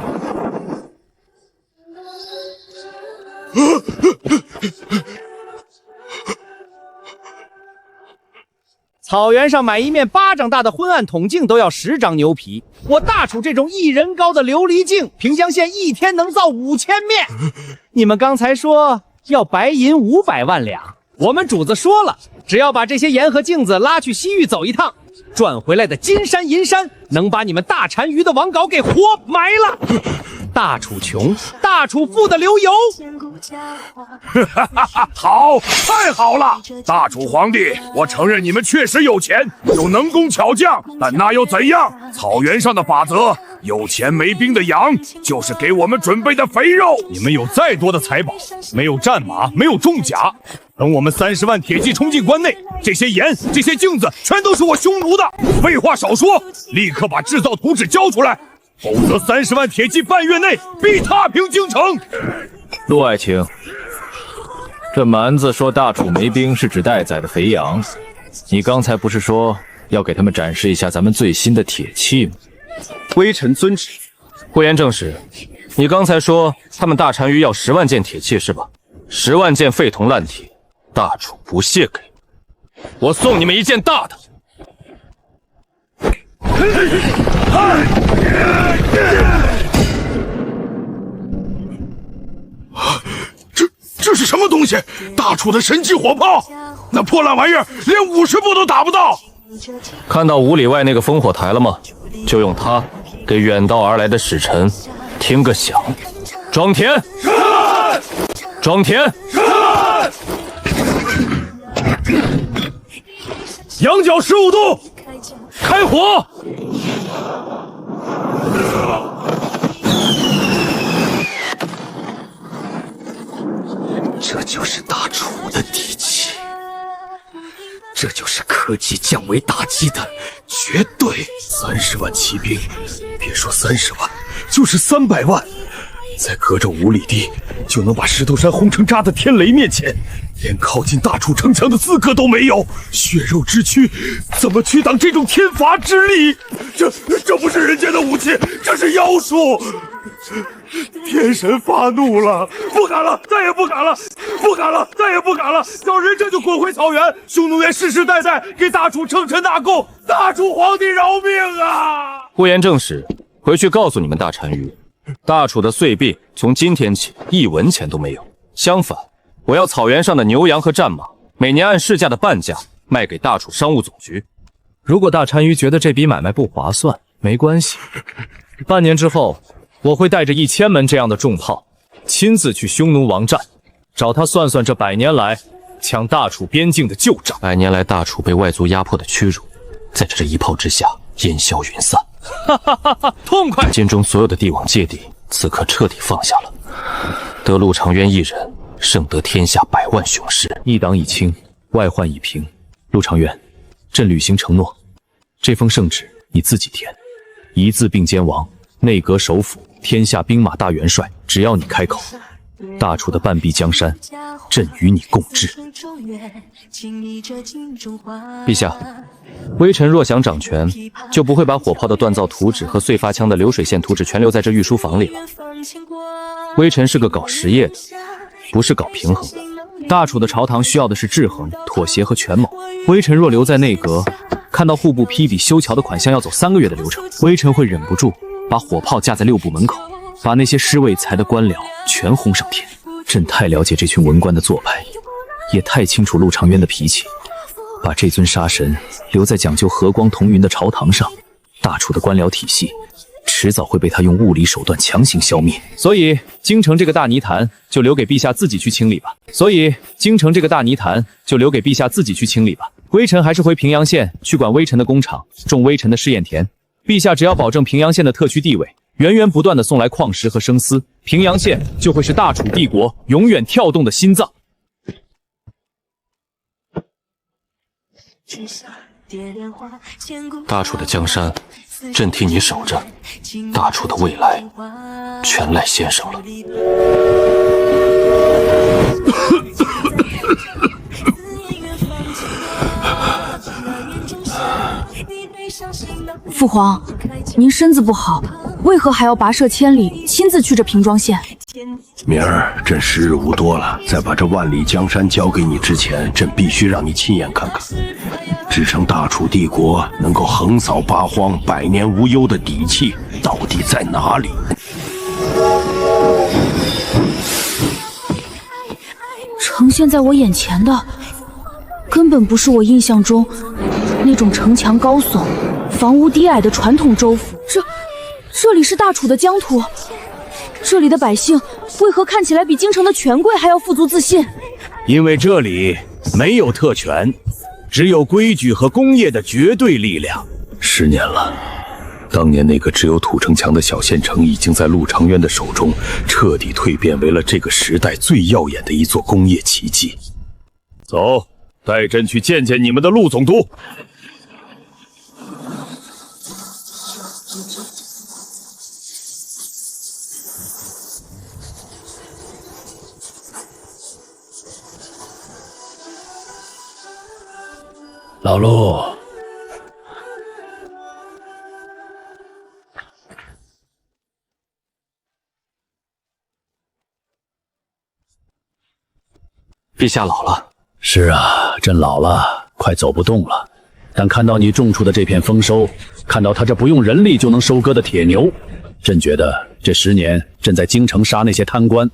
草原上买一面巴掌大的昏暗筒镜都要10张牛皮，我大楚这种1人高的琉璃镜，平江县一天能造5000面。你们刚才说要白银500万两，我们主子说了，只要把这些盐和镜子拉去西域走一趟，赚回来的金山银山能把你们大单于的王镐给活埋了。大楚穷，大楚富得流油。好，太好了！大楚皇帝，我承认你们确实有钱，有能工巧匠，但那又怎样？草原上的法则，有钱没兵的羊，就是给我们准备的肥肉。你们有再多的财宝，没有战马，没有重甲，等我们30万铁骑冲进关内，这些盐、这些镜子，全都是我匈奴的。废话少说，立刻把制造图纸交出来，否则30万铁骑半月内必踏平京城。陆爱卿，这蛮子说大楚没兵是指待宰的肥羊，你刚才不是说要给他们展示一下咱们最新的铁器吗？微臣遵旨。呼延正使，你刚才说他们大单于要10万件铁器是吧？10万件废铜烂铁，大楚不屑给。我送你们一件大的。这是什么东西？大楚的神机火炮，那破烂玩意儿连50步都打不到。看到5里外那个烽火台了吗？就用它给远道而来的使臣听个响。庄田，庄田，仰角15度，开火！这就是大楚的底气，这就是科技降维打击的绝对。30万骑兵，别说30万，就是300万，在隔着5里地就能把石头山轰成渣的天雷面前，连靠近大楚城墙的资格都没有。血肉之躯怎么去挡这种天罚之力？这不是人间的武器，这是妖术！天神发怒了，不敢了，再也不敢了，不敢了，再也不敢了！找人这就滚回草原，匈奴也世世代代给大楚称臣纳贡，大楚皇帝饶命啊！呼延正使，回去告诉你们大单于，大楚的岁币从今天起1文钱都没有。相反，我要草原上的牛羊和战马，每年按市价的半价卖给大楚商务总局。如果大单于觉得这笔买卖不划算，没关系，半年之后，我会带着1000门这样的重炮，亲自去匈奴王站，找他算算这100年来抢大楚边境的旧账。100年来大楚被外族压迫的屈辱，在这一炮之下烟消云散。哈哈哈哈，痛快！京中所有的帝王芥帝，此刻彻底放下了。得陆长渊一人，胜得天下100万雄师。一党已清，外患已平。陆长渊，朕履行承诺，这封圣旨你自己填，一字并肩王，内阁首辅，天下兵马大元帅，只要你开口，大楚的半壁江山朕与你共治。陛下，微臣若想掌权，就不会把火炮的锻造图纸和碎发枪的流水线图纸全留在这御书房里了。微臣是个搞实业的，不是搞平衡的。大楚的朝堂需要的是制衡、妥协和权谋。微臣若留在内阁，看到户部批笔修桥的款项要走3个月的流程，微臣会忍不住把火炮架在6部门口，把那些尸未裁的官僚全轰上天。朕太了解这群文官的做派，也太清楚陆长渊的脾气。把这尊杀神留在讲究和光同云的朝堂上，大楚的官僚体系迟早会被他用物理手段强行消灭。所以京城这个大泥潭就留给陛下自己去清理吧。微臣还是回平阳县去管微臣的工厂，种微臣的试验田。陛下只要保证平阳县的特区地位，源源不断的送来矿石和生丝，平阳县就会是大楚帝国永远跳动的心脏。大楚的江山，朕替你守着；大楚的未来，全赖先生了。父皇，您身子不好，为何还要跋涉千里，亲自去这平庄县？明儿朕时日无多了，在把这万里江山交给你之前，朕必须让你亲眼看看，支撑大楚帝国能够横扫八荒、百年无忧的底气到底在哪里？呈现在我眼前的，根本不是我印象中那种城墙高耸、房屋低矮的传统州府。这里是大楚的疆土，这里的百姓为何看起来比京城的权贵还要富足自信？因为这里没有特权，只有规矩和工业的绝对力量。10年了，当年那个只有土城墙的小县城，已经在陆长渊的手中彻底蜕变为了这个时代最耀眼的一座工业奇迹。走，带朕去见见你们的陆总督。老陆，陛下老了。是啊，朕老了，快走不动了。但看到你种出的这片丰收，看到他这不用人力就能收割的铁牛，朕觉得这10年朕在京城杀那些贪官，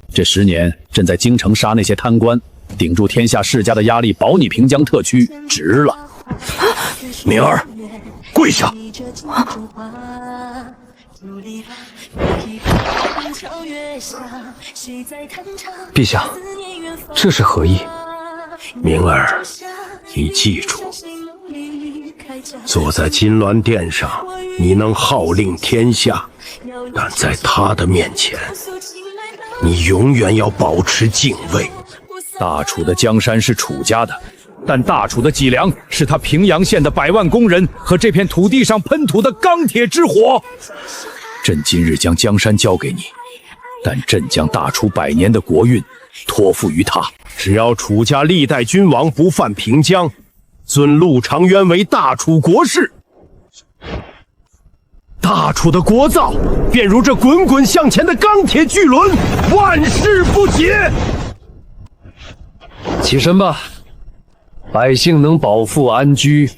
顶住天下世家的压力，保你平江特区，值了。明儿，跪下！陛下，这是何意？明儿，你记住，坐在金銮殿上，你能号令天下，但在他的面前，你永远要保持敬畏。大楚的江山是楚家的，但大楚的脊梁是他平阳县的100万工人和这片土地上喷吐的钢铁之火。朕今日将江山交给你，但朕将大楚100年的国运托付于他。只要楚家历代君王不犯平江，尊陆长渊为大楚国士，大楚的国造便如这滚滚向前的钢铁巨轮，万世不竭。起身吧，百姓能饱腹安居，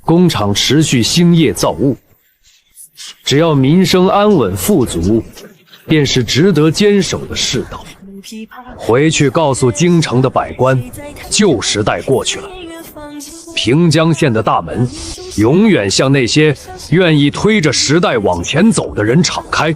工厂持续兴业造物，只要民生安稳富足，便是值得坚守的世道。回去告诉京城的百官，旧时代过去了，平江县的大门永远向那些愿意推着时代往前走的人敞开。